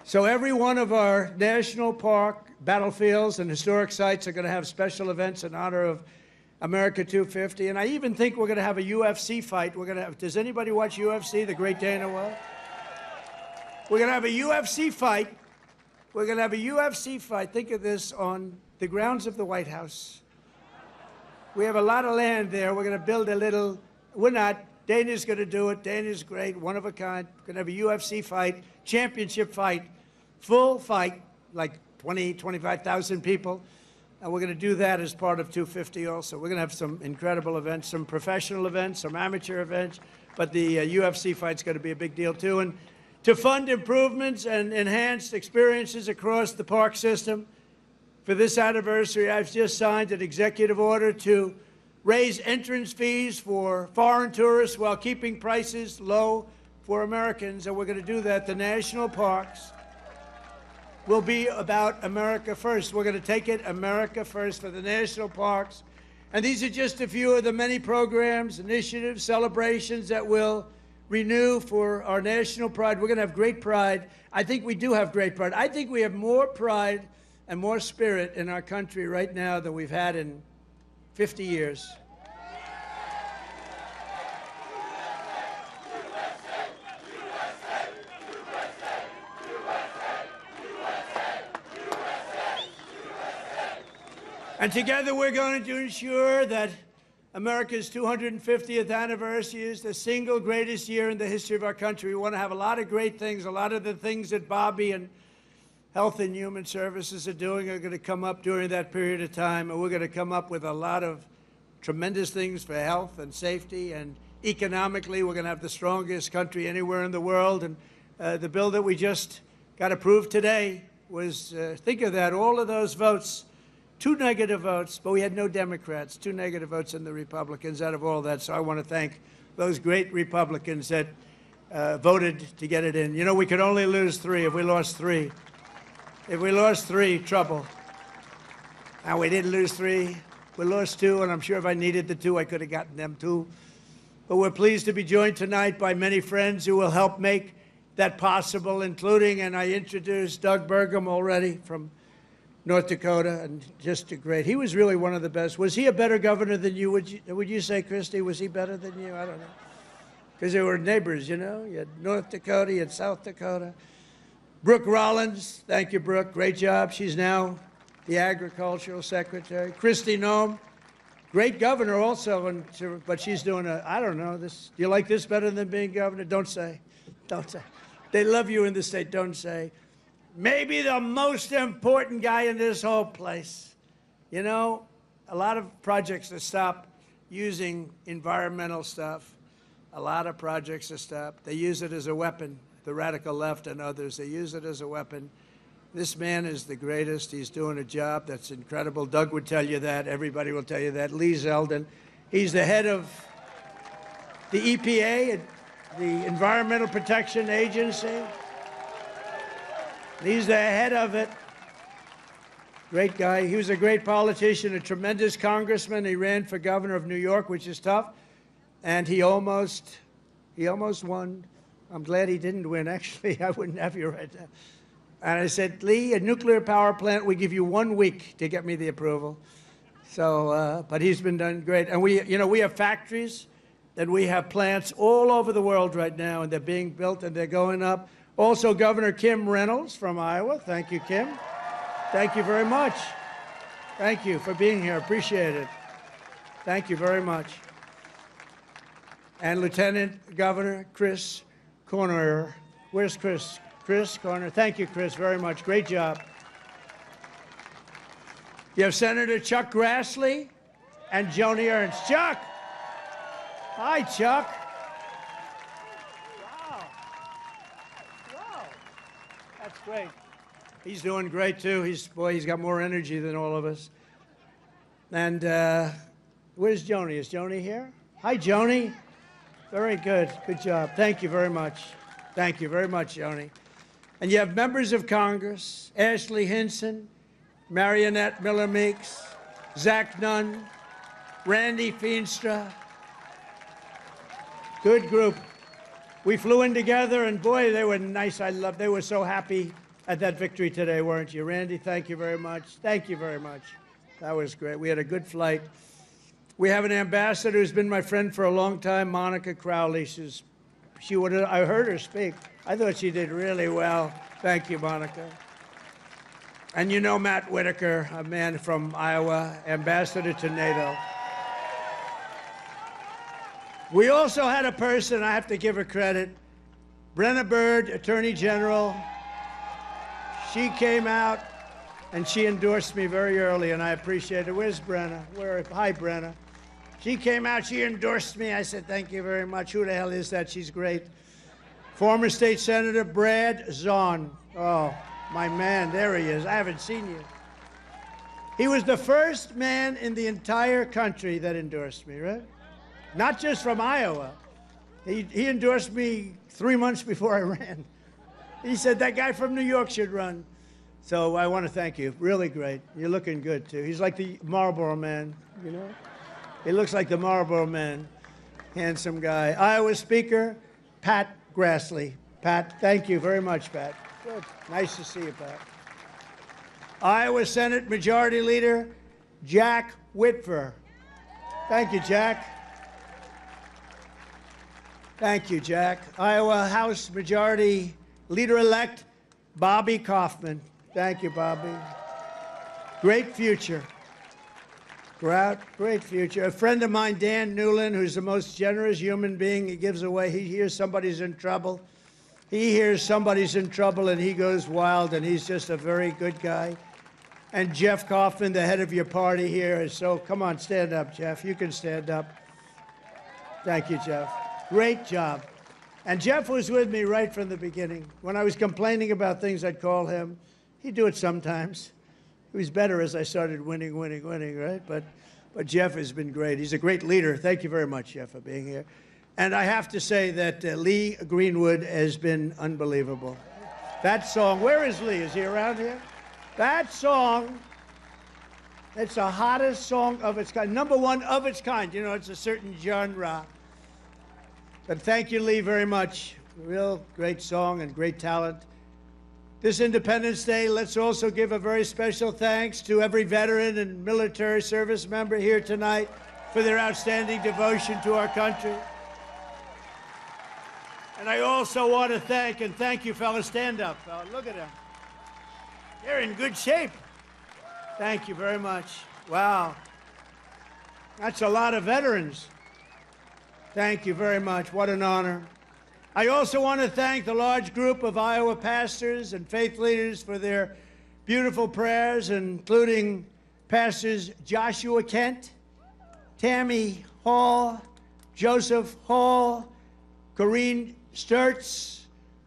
So every one of our national park, battlefields, and historic sites are going to have special events in honor of America 250. And I even think we're going to have a UFC fight. We're going to have, does anybody watch UFC, the Great Dana White? We're going to have a UFC fight. We're going to have a UFC fight, think of this, on the grounds of the White House. We have a lot of land there. We're going to build a little, we're not, Dana's going to do it. Dana's great, one of a kind. We're going to have a UFC fight, championship fight, full fight, like 20, 25,000 people. And we're going to do that as part of 250 also. We're going to have some incredible events, some professional events, some amateur events, but the UFC fight's going to be a big deal too. And to fund improvements and enhanced experiences across the park system. For this anniversary, I've just signed an executive order to raise entrance fees for foreign tourists while keeping prices low for Americans, and we're going to do that. The national parks will be about America first. We're going to take it America first for the national parks. And these are just a few of the many programs, initiatives, celebrations that will renew for our national pride. We're going to have great pride. I think we do have great pride. I think we have more pride and more spirit in our country right now than we've had in 50 years. And together we're going to ensure that America's 250th anniversary is the single greatest year in the history of our country. We want to have a lot of great things. A lot of the things that Bobby and Health and Human Services are doing are going to come up during that period of time. And we're going to come up with a lot of tremendous things for health and safety. And economically, we're going to have the strongest country anywhere in the world. And the bill that we just got approved today was, think of that, all of those votes. 2 negative votes, but we had no Democrats, 2 negative votes in the Republicans out of all that. So I want to thank those great Republicans that voted to get it in. You know, we could only lose 3. If we lost 3, trouble. And we didn't lose 3. We lost 2, and I'm sure if I needed the 2, I could have gotten them too. But we're pleased to be joined tonight by many friends who will help make that possible, including, and I introduced Doug Burgum already from North Dakota, and just a great. He was really one of the best. Was he a better governor than you? Would you say, Christie, was he better than you? I don't know. Because they were neighbors, you know. You had North Dakota, you had South Dakota. Brooke Rollins, thank you, Brooke. Great job. She's now the agricultural secretary. Kristi Noem, great governor also, but she's doing I don't know, this. Do you like this better than being governor? Don't say. Don't say. They love you in the state. Don't say. Maybe the most important guy in this whole place. You know, a lot of projects that stop using environmental stuff, a lot of projects that stop. They use it as a weapon, the radical left and others. They use it as a weapon. This man is the greatest. He's doing a job that's incredible. Doug would tell you that. Everybody will tell you that. Lee Zeldin. He's the head of the EPA, the Environmental Protection Agency. He's the head of it. Great guy. He was a great politician, a tremendous congressman. He ran for governor of New York, which is tough. And he almost won. I'm glad he didn't win, actually. I wouldn't have you right now. And I said, Lee, a nuclear power plant, we give you 1 week to get me the approval. So, but he's been done great. And we have factories, and we have plants all over the world right now, and they're being built, and they're going up. Also, Governor Kim Reynolds from Iowa. Thank you, Kim. Thank you very much. Thank you for being here. Appreciate it. Thank you very much. And Lieutenant Governor Chris Corner. Where's Chris? Chris Corner. Thank you, Chris, very much. Great job. You have Senator Chuck Grassley and Joni Ernst. Chuck! Hi, Chuck. Wow. That's great. He's doing great, too. He's got more energy than all of us. And where's Joni? Is Joni here? Hi, Joni. Very good. Good job. Thank you very much. Thank you very much, Joni. And you have members of Congress, Ashley Hinson, Marionette Miller Meeks, Zach Nunn, Randy Feenstra. Good group. We flew in together, and boy, they were nice. They were so happy at that victory today, weren't you? Randy, thank you very much. Thank you very much. That was great. We had a good flight. We have an ambassador who's been my friend for a long time, Monica Crowley. I heard her speak. I thought she did really well. Thank you, Monica. And you know Matt Whitaker, a man from Iowa, ambassador to NATO. We also had a person, I have to give her credit, Brenna Bird, Attorney General. She came out and she endorsed me very early, and I appreciate it. Where's Brenna? Hi, Brenna. She came out, she endorsed me. I said, thank you very much. Who the hell is that? She's great. Former State Senator Brad Zahn. Oh, my man, there he is. I haven't seen you. He was the first man in the entire country that endorsed me, right? Not just from Iowa. He endorsed me 3 months before I ran. He said, that guy from New York should run. So I want to thank you. Really great. You're looking good, too. He's like the Marlboro Man, you know? He looks like the Marlboro Man. Handsome guy. Iowa Speaker, Pat Grassley. Pat, thank you very much, Pat. Good. Nice to see you, Pat. Iowa Senate Majority Leader, Jack Whitver. Thank you, Jack. Thank you, Jack. Iowa House Majority Leader-elect, Bobby Kaufman. Thank you, Bobby. Great future. Great future. A friend of mine, Dan Newland, who's the most generous human being. He gives away. He hears somebody's in trouble. He hears somebody's in trouble, and he goes wild, and he's just a very good guy. And Jeff Kaufman, the head of your party here, is so, come on, stand up, Jeff. You can stand up. Thank you, Jeff. Great job. And Jeff was with me right from the beginning. When I was complaining about things, I'd call him. He'd do it sometimes. He was better as I started winning, right? But Jeff has been great. He's a great leader. Thank you very much, Jeff, for being here. And I have to say that Lee Greenwood has been unbelievable. That song, where is Lee? Is he around here? That song, it's the hottest song of its kind. #1 of its kind. You know, it's a certain genre. But thank you, Lee, very much. Real great song and great talent. This Independence Day, let's also give a very special thanks to every veteran and military service member here tonight for their outstanding devotion to our country. And I also want to thank you, fellas. Stand up, fella. Look at them. They're in good shape. Thank you very much. Wow. That's a lot of veterans. Thank you very much. What an honor. I also want to thank the large group of Iowa pastors and faith leaders for their beautiful prayers, including Pastors Joshua Kent, Tammy Hall, Joseph Hall, Corrine Sturtz,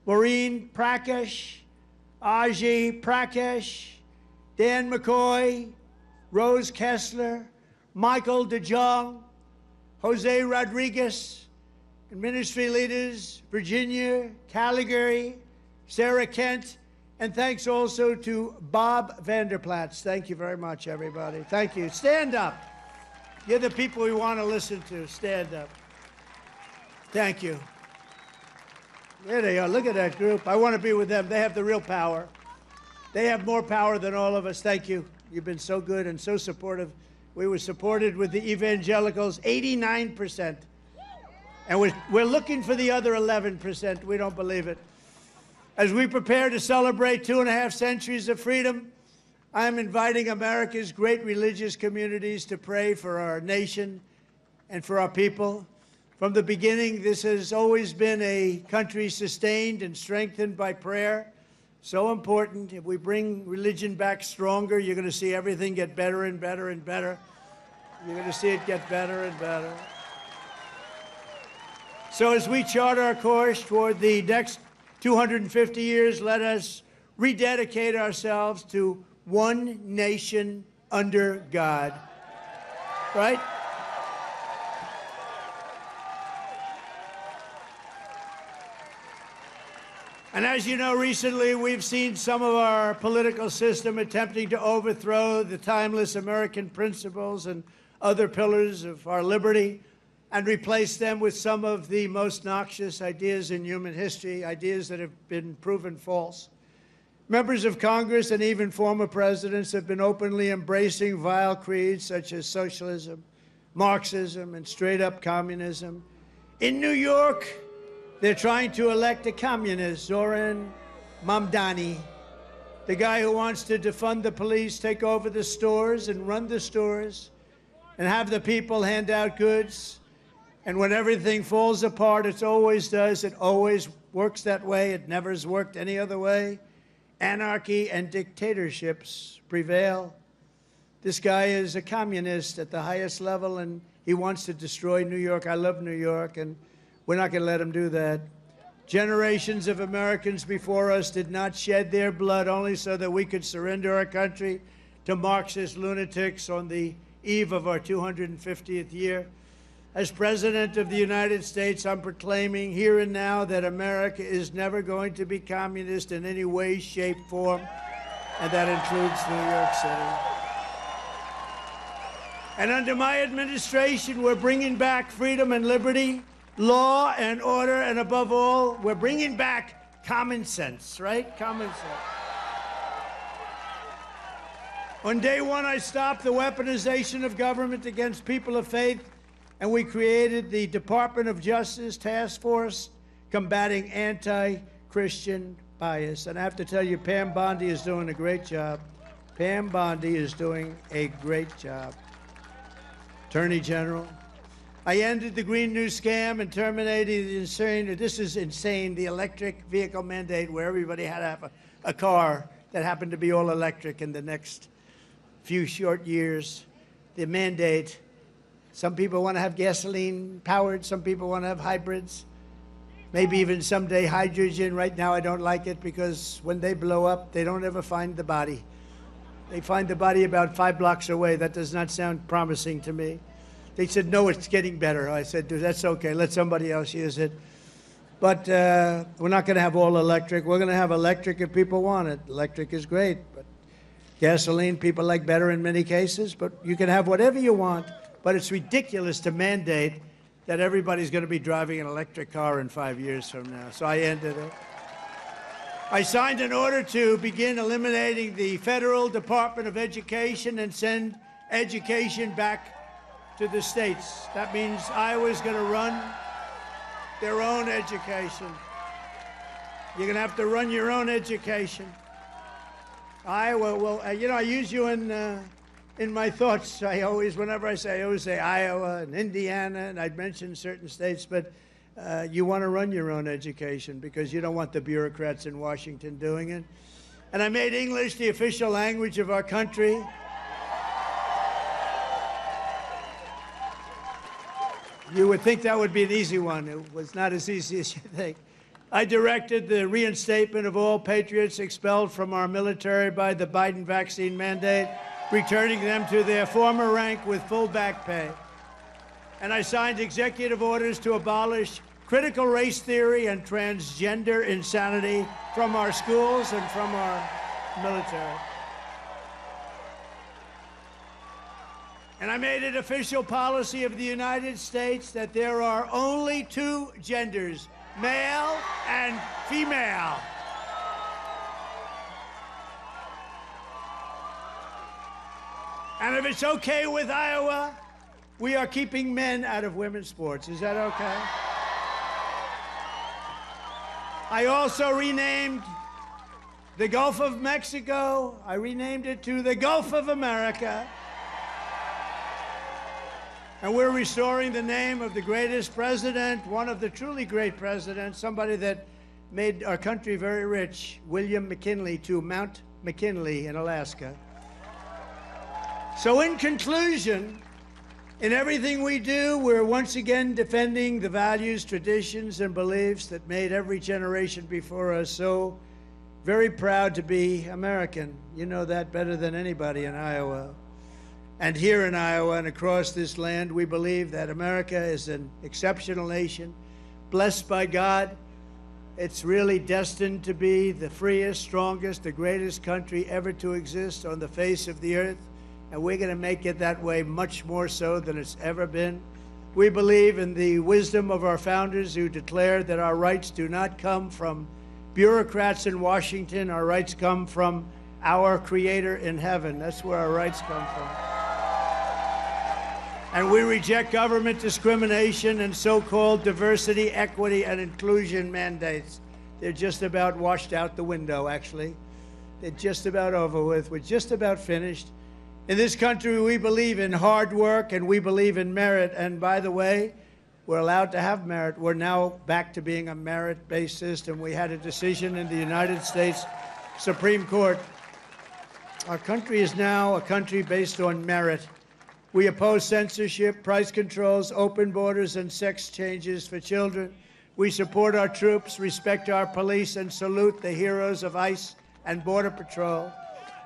Maureen Prakash, Aji Prakash, Dan McCoy, Rose Kessler, Michael DeJong, Jose Rodriguez, and ministry leaders, Virginia, Calgary, Sarah Kent, and thanks also to Bob Vanderplatz. Thank you very much, everybody. Thank you. Stand up. You're the people we want to listen to. Stand up. Thank you. There they are. Look at that group. I want to be with them. They have the real power. They have more power than all of us. Thank you. You've been so good and so supportive. We were supported with the evangelicals, 89%. And we're looking for the other 11%. We don't believe it. As we prepare to celebrate 2.5 centuries of freedom, I'm inviting America's great religious communities to pray for our nation and for our people. From the beginning, this has always been a country sustained and strengthened by prayer. So important. If we bring religion back stronger, you're going to see everything get better and better and better. You're going to see it get better and better. So as we chart our course toward the next 250 years, let us rededicate ourselves to one nation under God. Right? And as you know, recently we've seen some of our political system attempting to overthrow the timeless American principles and other pillars of our liberty and replace them with some of the most noxious ideas in human history, ideas that have been proven false. Members of Congress and even former presidents have been openly embracing vile creeds such as socialism, Marxism, and straight-up communism. In New York, they're trying to elect a communist, Zoran Mamdani, the guy who wants to defund the police, take over the stores and run the stores, and have the people hand out goods. And when everything falls apart, it always does. It always works that way. It never has worked any other way. Anarchy and dictatorships prevail. This guy is a communist at the highest level, and he wants to destroy New York. I love New York, and we're not going to let him do that. Generations of Americans before us did not shed their blood only so that we could surrender our country to Marxist lunatics on the eve of our 250th year. As President of the United States, I'm proclaiming here and now that America is never going to be communist in any way, shape, form, and that includes New York City. And under my administration, we're bringing back freedom and liberty, law and order, and above all, we're bringing back common sense, right? Common sense. On day one, I stopped the weaponization of government against people of faith, and we created the Department of Justice Task Force combating anti-Christian bias. And I have to tell you, Pam Bondi is doing a great job. Pam Bondi is doing a great job. Attorney General. I ended the Green New Scam and terminated the insane, this is insane, the electric vehicle mandate where everybody had to have a car that happened to be all electric in the next few short years. The mandate, some people want to have gasoline powered, some people want to have hybrids, maybe even someday hydrogen. Right now I don't like it because when they blow up, they don't ever find the body. They find the body about 5 blocks away. That does not sound promising to me. They said, no, it's getting better. I said, that's okay. Let somebody else use it. But we're not going to have all electric. We're going to have electric if people want it. Electric is great. But gasoline, people like better in many cases. But you can have whatever you want. But it's ridiculous to mandate that everybody's going to be driving an electric car in 5 years from now. So I ended it. I signed an order to begin eliminating the Federal Department of Education and send education back to the states. That means Iowa's going to run their own education. You're going to have to run your own education. Iowa will, I use you in my thoughts. Whenever I always say Iowa and Indiana, and I'd mention certain states, but you want to run your own education because you don't want the bureaucrats in Washington doing it. And I made English the official language of our country. You would think that would be an easy one. It was not as easy as you think. I directed the reinstatement of all patriots expelled from our military by the Biden vaccine mandate, returning them to their former rank with full back pay. And I signed executive orders to abolish critical race theory and transgender insanity from our schools and from our military. And I made it official policy of the United States that there are only two genders, male and female. And if it's okay with Iowa, we are keeping men out of women's sports. Is that okay? I also renamed the Gulf of Mexico. I renamed it to the Gulf of America. And we're restoring the name of the greatest president, one of the truly great presidents, somebody that made our country very rich, William McKinley, to Mount McKinley in Alaska. So in conclusion, in everything we do, we're once again defending the values, traditions, and beliefs that made every generation before us so very proud to be American. You know that better than anybody in Iowa. And here in Iowa and across this land, we believe that America is an exceptional nation, blessed by God. It's really destined to be the freest, strongest, the greatest country ever to exist on the face of the earth. And we're going to make it that way much more so than it's ever been. We believe in the wisdom of our founders who declared that our rights do not come from bureaucrats in Washington. Our rights come from our Creator in heaven. That's where our rights come from. And we reject government discrimination and so-called diversity, equity, and inclusion mandates. They're just about washed out the window, actually. They're just about over with. We're just about finished. In this country, we believe in hard work and we believe in merit. And by the way, we're allowed to have merit. We're now back to being a merit-based system. We had a decision in the United States Supreme Court. Our country is now a country based on merit. We oppose censorship, price controls, open borders, and sex changes for children. We support our troops, respect our police, and salute the heroes of ICE and Border Patrol.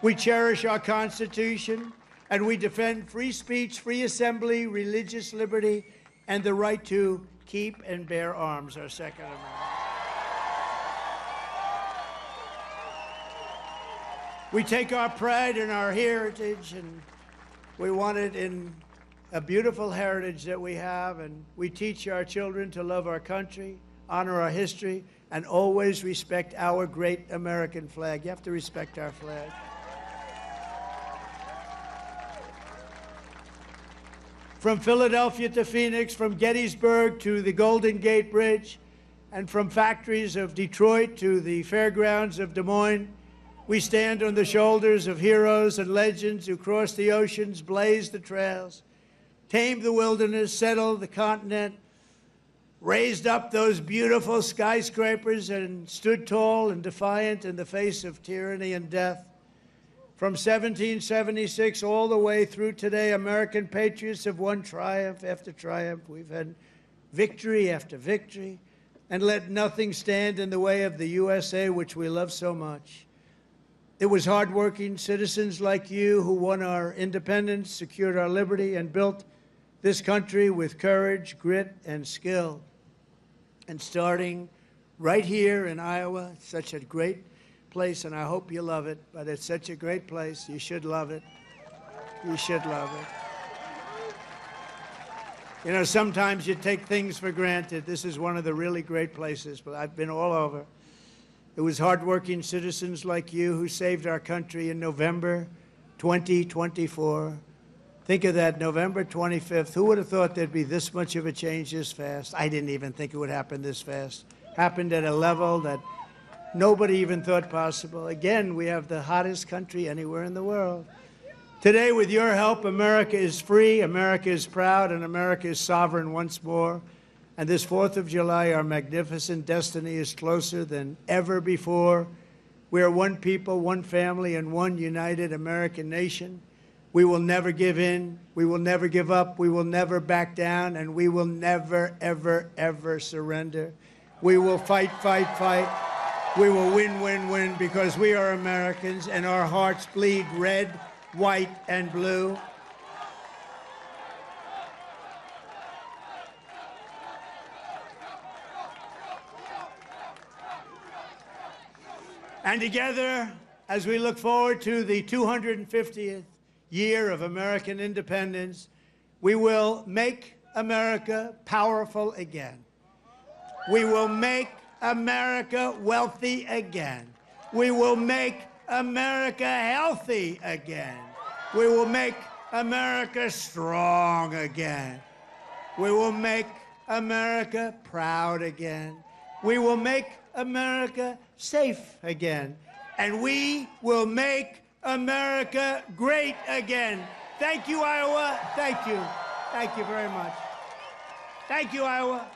We cherish our Constitution, and we defend free speech, free assembly, religious liberty, and the right to keep and bear arms, our Second Amendment. We take our pride in our heritage, and we want it in a beautiful heritage that we have, and we teach our children to love our country, honor our history, and always respect our great American flag. You have to respect our flag. From Philadelphia to Phoenix, from Gettysburg to the Golden Gate Bridge, and from factories of Detroit to the fairgrounds of Des Moines, we stand on the shoulders of heroes and legends who crossed the oceans, blazed the trails, tamed the wilderness, settled the continent, raised up those beautiful skyscrapers, and stood tall and defiant in the face of tyranny and death. From 1776 all the way through today, American patriots have won triumph after triumph. We've had victory after victory, and let nothing stand in the way of the USA, which we love so much. It was hardworking citizens like you who won our independence, secured our liberty, and built this country with courage, grit, and skill. And starting right here in Iowa, it's such a great place, and I hope you love it, but it's such a great place. You should love it. You should love it. You know, sometimes you take things for granted. This is one of the really great places, but I've been all over. It was hardworking citizens like you who saved our country in November 2024. Think of that, November 25th. Who would have thought there'd be this much of a change this fast? I didn't even think it would happen this fast. Happened at a level that nobody even thought possible. Again, we have the hottest country anywhere in the world. Today, with your help, America is free, America is proud, and America is sovereign once more. And this 4th of July, our magnificent destiny is closer than ever before. We are one people, one family, and one united American nation. We will never give in. We will never give up. We will never back down. And we will never, ever, ever surrender. We will fight, fight, fight. We will win, win, win, because we are Americans and our hearts bleed red, white, and blue. And together, as we look forward to the 250th year of American independence, we will make America powerful again. We will make America wealthy again. We will make America healthy again. We will make America strong again. We will make America proud again. We will make America safe again. And we will make America great again. Thank you, Iowa. Thank you. Thank you very much. Thank you, Iowa.